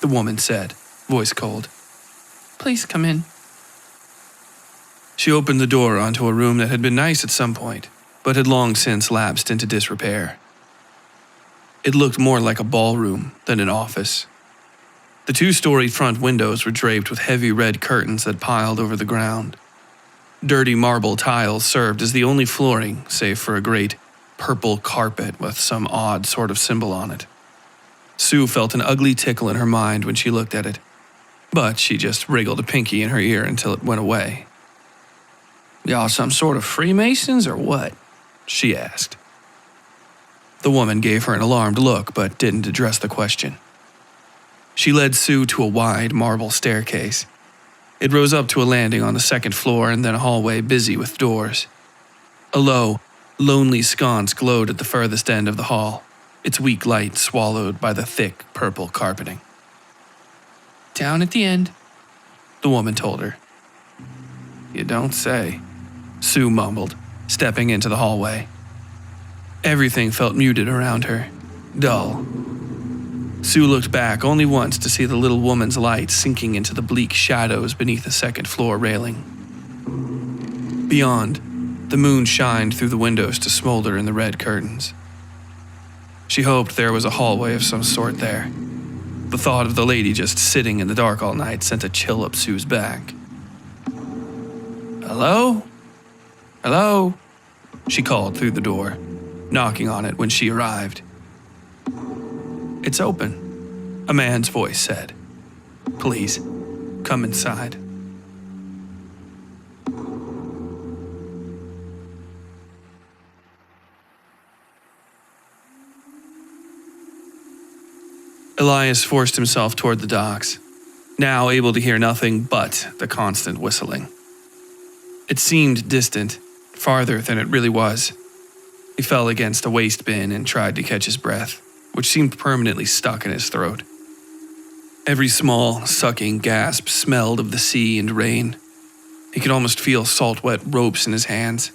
the woman said, voice cold. Please come in. She opened the door onto a room that had been nice at some point, but had long since lapsed into disrepair. It looked more like a ballroom than an office. The 2-story front windows were draped with heavy red curtains that piled over the ground. Dirty marble tiles served as the only flooring, save for a great purple carpet with some odd sort of symbol on it. Sue felt an ugly tickle in her mind when she looked at it, but she just wriggled a pinky in her ear until it went away. Y'all some sort of Freemasons or what? She asked. The woman gave her an alarmed look but didn't address the question. She led Sue to a wide marble staircase. It rose up to a landing on the second floor and then a hallway busy with doors. A low, lonely sconce glowed at the furthest end of the hall, its weak light swallowed by the thick purple carpeting. Down at the end, the woman told her. You don't say, Sue mumbled, stepping into the hallway. Everything felt muted around her, dull. Sue looked back only once to see the little woman's light sinking into the bleak shadows beneath the second floor railing. Beyond, the moon shined through the windows to smolder in the red curtains. She hoped there was a hallway of some sort there. The thought of the lady just sitting in the dark all night sent a chill up Sue's back. Hello? Hello? She called through the door, knocking on it when she arrived. It's open, a man's voice said. Please, come inside. Elias forced himself toward the docks, now able to hear nothing but the constant whistling. It seemed distant, farther than it really was. He fell against a waste bin and tried to catch his breath, which seemed permanently stuck in his throat. Every small, sucking gasp smelled of the sea and rain. He could almost feel salt-wet ropes in his hands,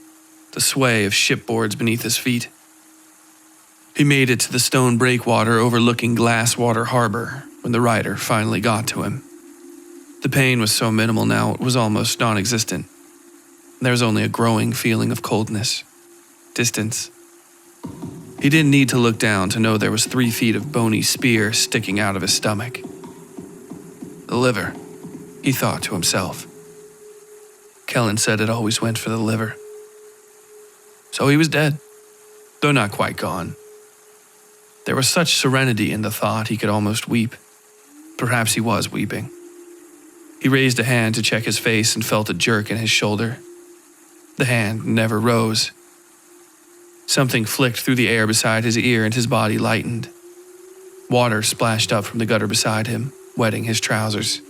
the sway of shipboards beneath his feet. He made it to the stone breakwater overlooking Glasswater Harbor when the rider finally got to him. The pain was so minimal now it was almost non-existent. There was only a growing feeling of coldness, distance. He didn't need to look down to know there was 3 feet of bony spear sticking out of his stomach. The liver, he thought to himself. Kellen said it always went for the liver. So he was dead, though not quite gone. There was such serenity in the thought he could almost weep. Perhaps he was weeping. He raised a hand to check his face and felt a jerk in his shoulder. The hand never rose. Something flicked through the air beside his ear and his body lightened. Water splashed up from the gutter beside him, wetting his trousers.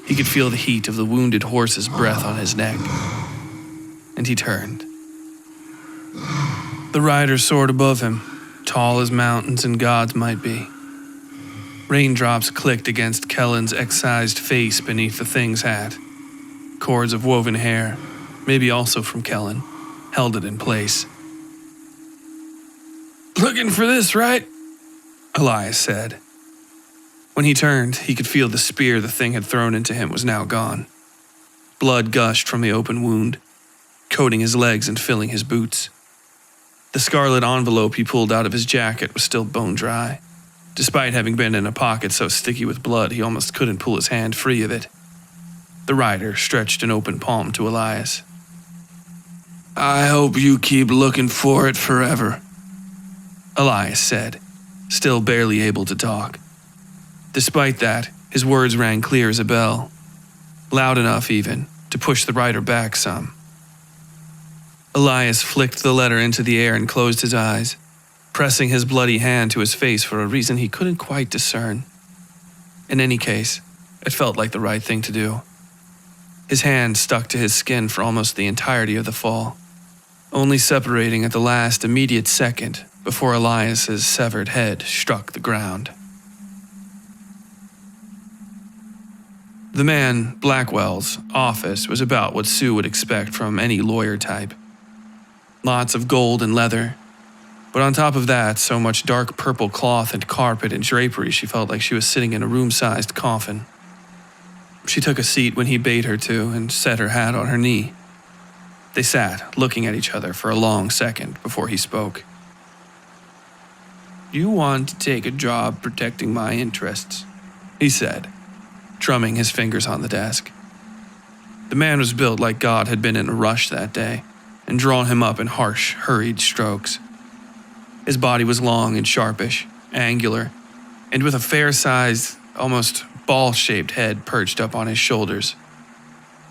He could feel the heat of the wounded horse's breath on his neck. And he turned. The rider soared above him, tall as mountains and gods might be. Raindrops clicked against Kellen's excised face beneath the thing's hat. Cords of woven hair, maybe also from Kellen, held it in place. Looking for this, right? Elias said. When he turned, he could feel the spear the thing had thrown into him was now gone. Blood gushed from the open wound, coating his legs and filling his boots. The scarlet envelope he pulled out of his jacket was still bone dry, despite having been in a pocket so sticky with blood he almost couldn't pull his hand free of it. The rider stretched an open palm to Elias. I hope you keep looking for it forever, Elias said, still barely able to talk. Despite that, his words rang clear as a bell, loud enough even to push the rider back some. Elias flicked the letter into the air and closed his eyes, pressing his bloody hand to his face for a reason he couldn't quite discern. In any case, it felt like the right thing to do. His hand stuck to his skin for almost the entirety of the fall, only separating at the last immediate second before Elias's severed head struck the ground. The man, Blackwell's, office was about what Sue would expect from any lawyer type. Lots of gold and leather, but on top of that, so much dark purple cloth and carpet and drapery she felt like she was sitting in a room-sized coffin. She took a seat when he bade her to and set her hat on her knee. They sat, looking at each other for a long second before he spoke. "You want to take a job protecting my interests," he said, drumming his fingers on the desk. The man was built like God had been in a rush that day and drawn him up in harsh, hurried strokes. His body was long and sharpish, angular, and with a fair-sized, almost ball-shaped head perched up on his shoulders.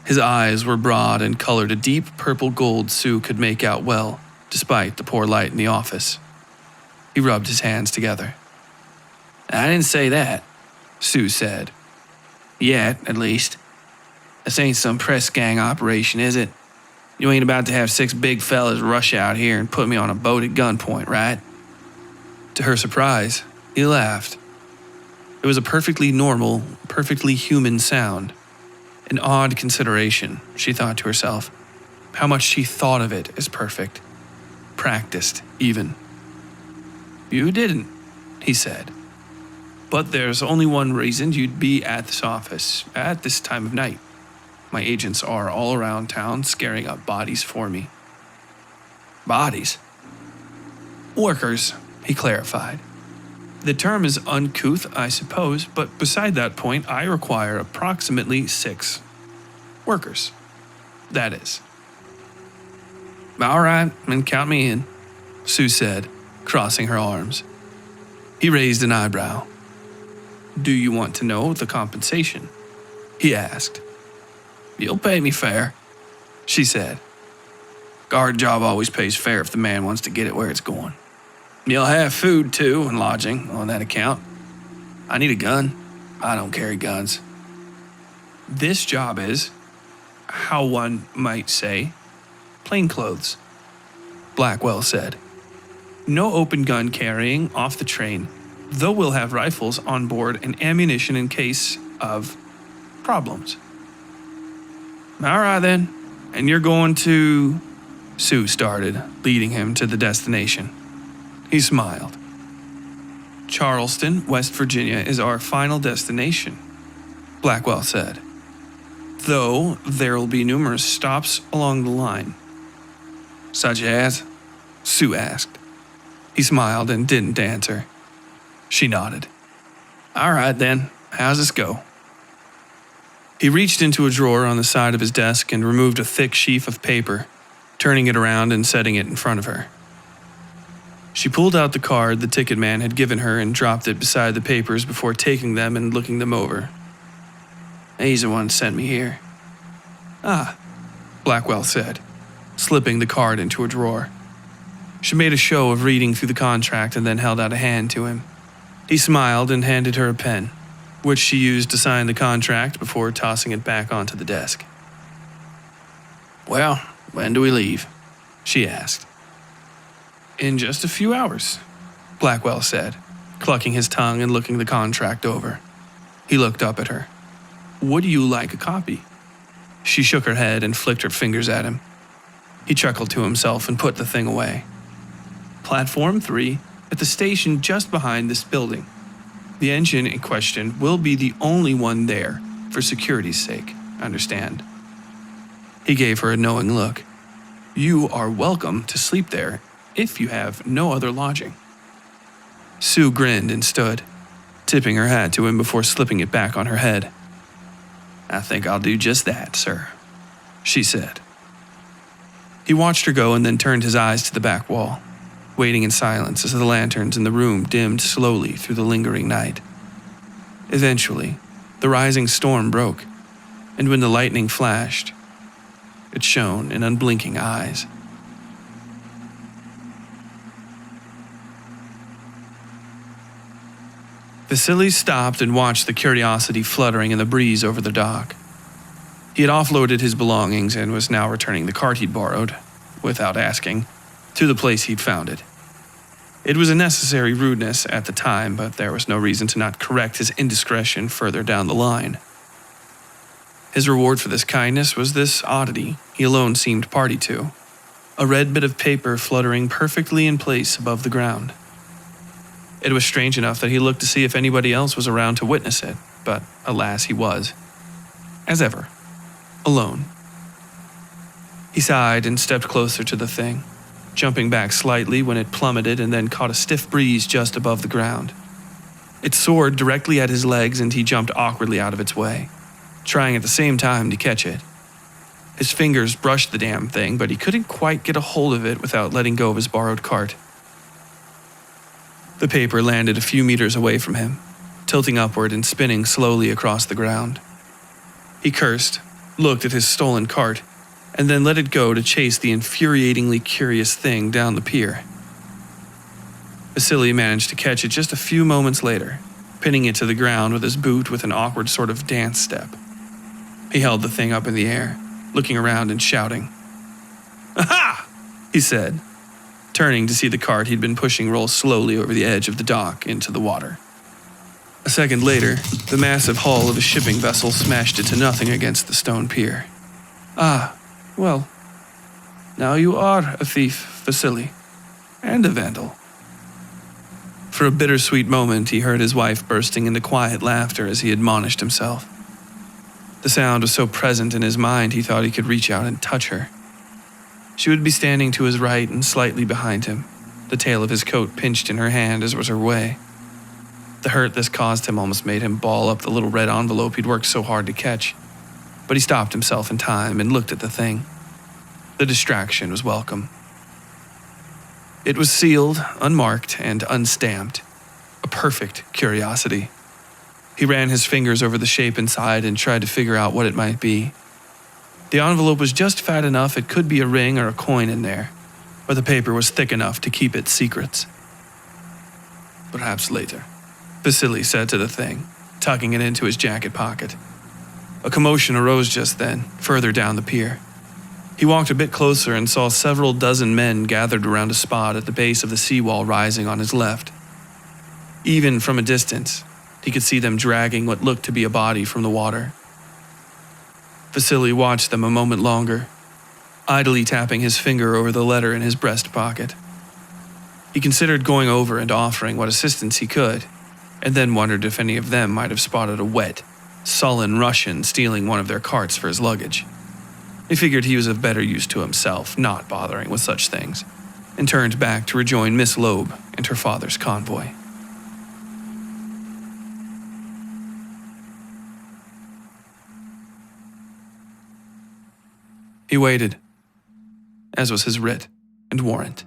His eyes were broad and colored a deep purple gold Sue could make out well, despite the poor light in the office. He rubbed his hands together. "I didn't say that," Sue said. "Yet, at least. This ain't some press gang operation, is it? You ain't about to have 6 big fellas rush out here and put me on a boat at gunpoint, right?" To her surprise, he laughed. It was a perfectly normal, perfectly human sound. An odd consideration, she thought to herself. How much she thought of it as perfect. Practiced, even. "You didn't," he said. "But there's only one reason you'd be at this office at this time of night. My agents are all around town scaring up bodies for me." "Bodies?" "Workers," he clarified. "The term is uncouth, I suppose, but beside that point, I require approximately 6 workers. That is." "All right, then count me in," Sue said, crossing her arms. He raised an eyebrow. "Do you want to know the compensation?" he asked. "You'll pay me fair," she said. "Guard job always pays fair if the man wants to get it where it's going. You'll have food, too, and lodging on that account. I need a gun. I don't carry guns." "This job is, how one might say, plainclothes," Blackwell said. "No open gun carrying off the train, though we'll have rifles on board and ammunition in case of problems." "All right, then. And you're going to—" Sue started, leading him to the destination. He smiled. "Charleston, West Virginia is our final destination," Blackwell said. "Though there'll be numerous stops along the line." "Such as?" Sue asked. He smiled and didn't answer. She nodded. "All right, then. How's this go?" He reached into a drawer on the side of his desk and removed a thick sheaf of paper, turning it around and setting it in front of her. She pulled out the card the ticket man had given her and dropped it beside the papers before taking them and looking them over. "He's the one who sent me here." "Ah," Blackwell said, slipping the card into a drawer. She made a show of reading through the contract and then held out a hand to him. He smiled and handed her a pen, which she used to sign the contract before tossing it back onto the desk. "Well, when do we leave?" she asked. "In just a few hours," Blackwell said, clucking his tongue and looking the contract over. He looked up at her. "Would you like a copy?" She shook her head and flicked her fingers at him. He chuckled to himself and put the thing away. "Platform 3, at the station just behind this building. The engine in question will be the only one there, for security's sake, understand?" He gave her a knowing look. "You are welcome to sleep there if you have no other lodging." Sue grinned and stood, tipping her hat to him before slipping it back on her head. "I think I'll do just that, sir," she said. He watched her go and then turned his eyes to the back wall, waiting in silence as the lanterns in the room dimmed slowly through the lingering night. Eventually, the rising storm broke, and when the lightning flashed, it shone in unblinking eyes. Vasily stopped and watched the Curiosity fluttering in the breeze over the dock. He had offloaded his belongings and was now returning the cart he'd borrowed, without asking, to the place he'd found it. It was a necessary rudeness at the time, but there was no reason to not correct his indiscretion further down the line. His reward for this kindness was this oddity he alone seemed party to, a red bit of paper fluttering perfectly in place above the ground. It was strange enough that he looked to see if anybody else was around to witness it, but alas, he was, as ever, alone. He sighed and stepped closer to the thing, jumping back slightly when it plummeted and then caught a stiff breeze just above the ground. It soared directly at his legs and he jumped awkwardly out of its way, trying at the same time to catch it. His fingers brushed the damn thing, but he couldn't quite get a hold of it without letting go of his borrowed cart. The paper landed a few meters away from him, tilting upward and spinning slowly across the ground. He cursed, looked at his stolen cart, and then let it go to chase the infuriatingly curious thing down the pier. Vasily managed to catch it just a few moments later, pinning it to the ground with his boot with an awkward sort of dance step. He held the thing up in the air, looking around and shouting. "Aha!" he said, turning to see the cart he'd been pushing roll slowly over the edge of the dock into the water. A second later, the massive hull of a shipping vessel smashed it to nothing against the stone pier. "Ah, well, now you are a thief, Vasily, and a vandal." For a bittersweet moment, he heard his wife bursting into quiet laughter as he admonished himself. The sound was so present in his mind he thought he could reach out and touch her. She would be standing to his right and slightly behind him, the tail of his coat pinched in her hand as was her way. The hurt this caused him almost made him ball up the little red envelope he'd worked so hard to catch. But he stopped himself in time and looked at the thing. The distraction was welcome. It was sealed, unmarked, and unstamped. A perfect curiosity. He ran his fingers over the shape inside and tried to figure out what it might be. The envelope was just fat enough it could be a ring or a coin in there, but the paper was thick enough to keep its secrets. "Perhaps later," Vasily said to the thing, tucking it into his jacket pocket. A commotion arose just then, further down the pier. He walked a bit closer and saw several dozen men gathered around a spot at the base of the seawall rising on his left. Even from a distance, he could see them dragging what looked to be a body from the water. Vasily watched them a moment longer, idly tapping his finger over the letter in his breast pocket. He considered going over and offering what assistance he could, and then wondered if any of them might have spotted a wet, sullen Russian stealing one of their carts for his luggage. He figured he was of better use to himself, not bothering with such things, and turned back to rejoin Miss Loeb and her father's convoy. He waited, as was his writ and warrant.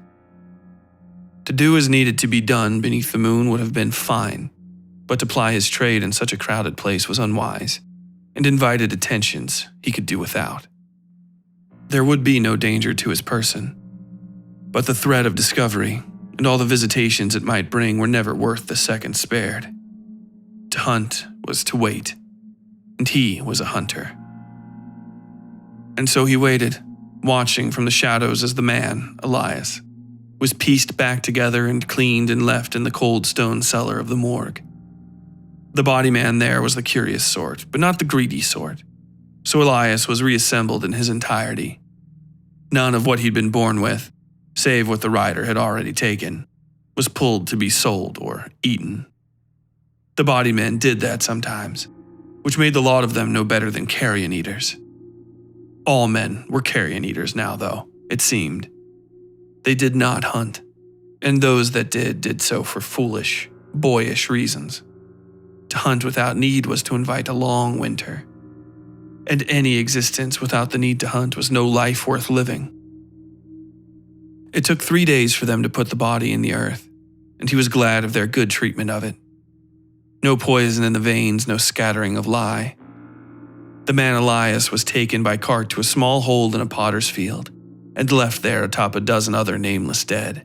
To do as needed to be done beneath the moon would have been fine, but to ply his trade in such a crowded place was unwise, and invited attentions he could do without. There would be no danger to his person, but the threat of discovery and all the visitations it might bring were never worth the second spared. To hunt was to wait, and he was a hunter. And so he waited, watching from the shadows as the man, Elias, was pieced back together and cleaned and left in the cold stone cellar of the morgue. The body man there was the curious sort, but not the greedy sort, so Elias was reassembled in his entirety. None of what he'd been born with, save what the rider had already taken, was pulled to be sold or eaten. The body men did that sometimes, which made the lot of them no better than carrion eaters. All men were carrion eaters now, though, it seemed. They did not hunt, and those that did so for foolish, boyish reasons. To hunt without need was to invite a long winter, and any existence without the need to hunt was no life worth living. It took 3 days for them to put the body in the earth, and he was glad of their good treatment of it. No poison in the veins, no scattering of lye. The man Elias was taken by cart to a small hole in a potter's field and left there atop a dozen other nameless dead.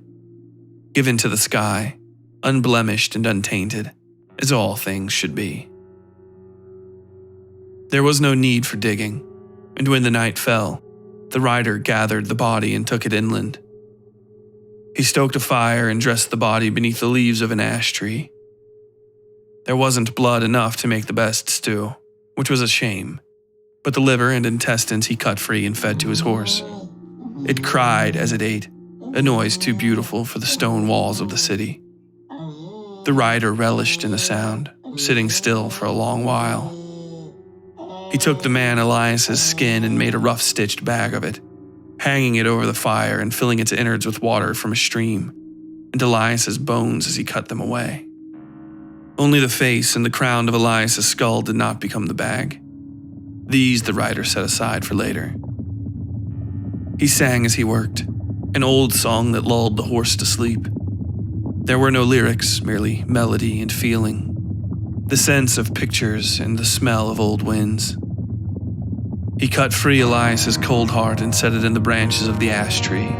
Given to the sky, unblemished and untainted, as all things should be. There was no need for digging, and when the night fell, the rider gathered the body and took it inland. He stoked a fire and dressed the body beneath the leaves of an ash tree. There wasn't blood enough to make the best stew, which was a shame, but the liver and intestines he cut free and fed to his horse. It cried as it ate, a noise too beautiful for the stone walls of the city. The rider relished in the sound, sitting still for a long while. He took the man Elias's skin and made a rough stitched bag of it, hanging it over the fire and filling its innards with water from a stream, and Elias's bones as he cut them away. Only the face and the crown of Elias's skull did not become the bag. These the rider set aside for later. He sang as he worked, an old song that lulled the horse to sleep. There were no lyrics, merely melody and feeling, the sense of pictures and the smell of old winds. He cut free Elias's cold heart and set it in the branches of the ash tree,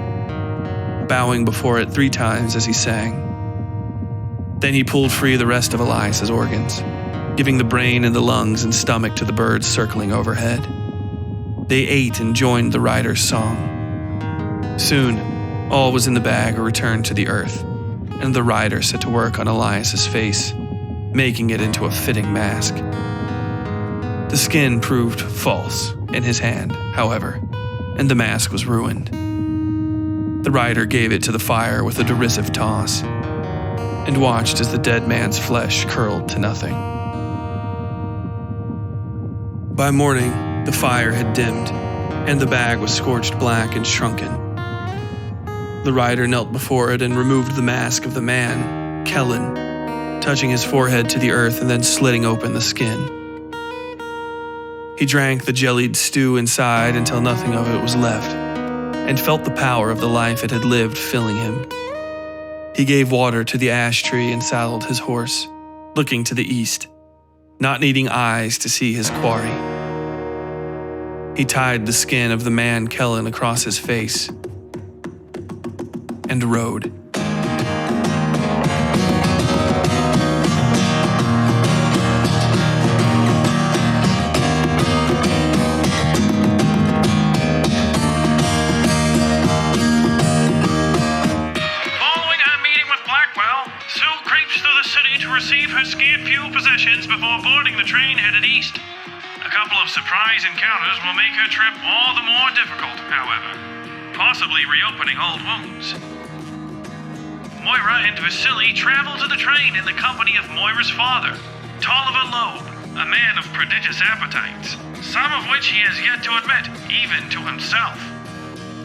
bowing before it 3 times as he sang. Then he pulled free the rest of Elias's organs, giving the brain and the lungs and stomach to the birds circling overhead. They ate and joined the rider's song. Soon, all was in the bag or returned to the earth, and the rider set to work on Elias's face, making it into a fitting mask. The skin proved false in his hand, however, and the mask was ruined. The rider gave it to the fire with a derisive toss, and watched as the dead man's flesh curled to nothing. By morning, the fire had dimmed, and the bag was scorched black and shrunken. The rider knelt before it and removed the mask of the man, Kellen, touching his forehead to the earth and then slitting open the skin. He drank the jellied stew inside until nothing of it was left, and felt the power of the life it had lived filling him. He gave water to the ash tree and saddled his horse, looking to the east, not needing eyes to see his quarry. He tied the skin of the man Kellen across his face and rode. Receive her scarce few possessions before boarding the train headed east. A couple of surprise encounters will make her trip all the more difficult, however, possibly reopening old wounds. Moira and Vasily travel to the train in the company of Moira's father, Tolliver Loeb, a man of prodigious appetites, some of which he has yet to admit, even to himself.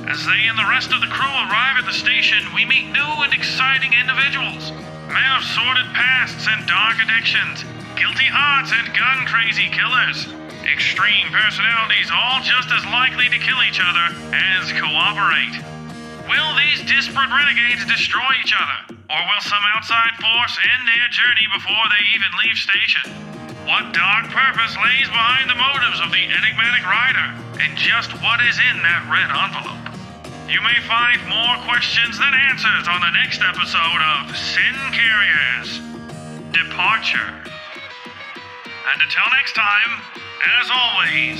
As they and the rest of the crew arrive at the station, we meet new and exciting individuals. Men of sordid pasts and dark addictions, guilty hearts and gun-crazy killers. Extreme personalities all just as likely to kill each other as cooperate. Will these disparate renegades destroy each other? Or will some outside force end their journey before they even leave station? What dark purpose lays behind the motives of the enigmatic rider? And just what is in that red envelope? You may find more questions than answers on the next episode of Sin Carrier's Departure. And until next time, as always,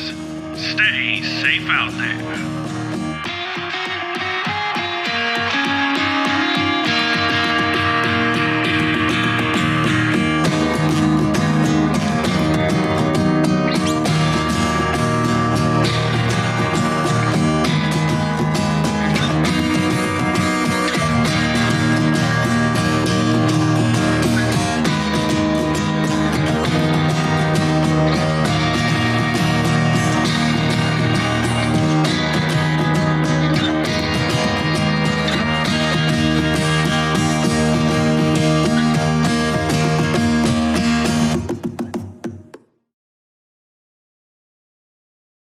stay safe out there.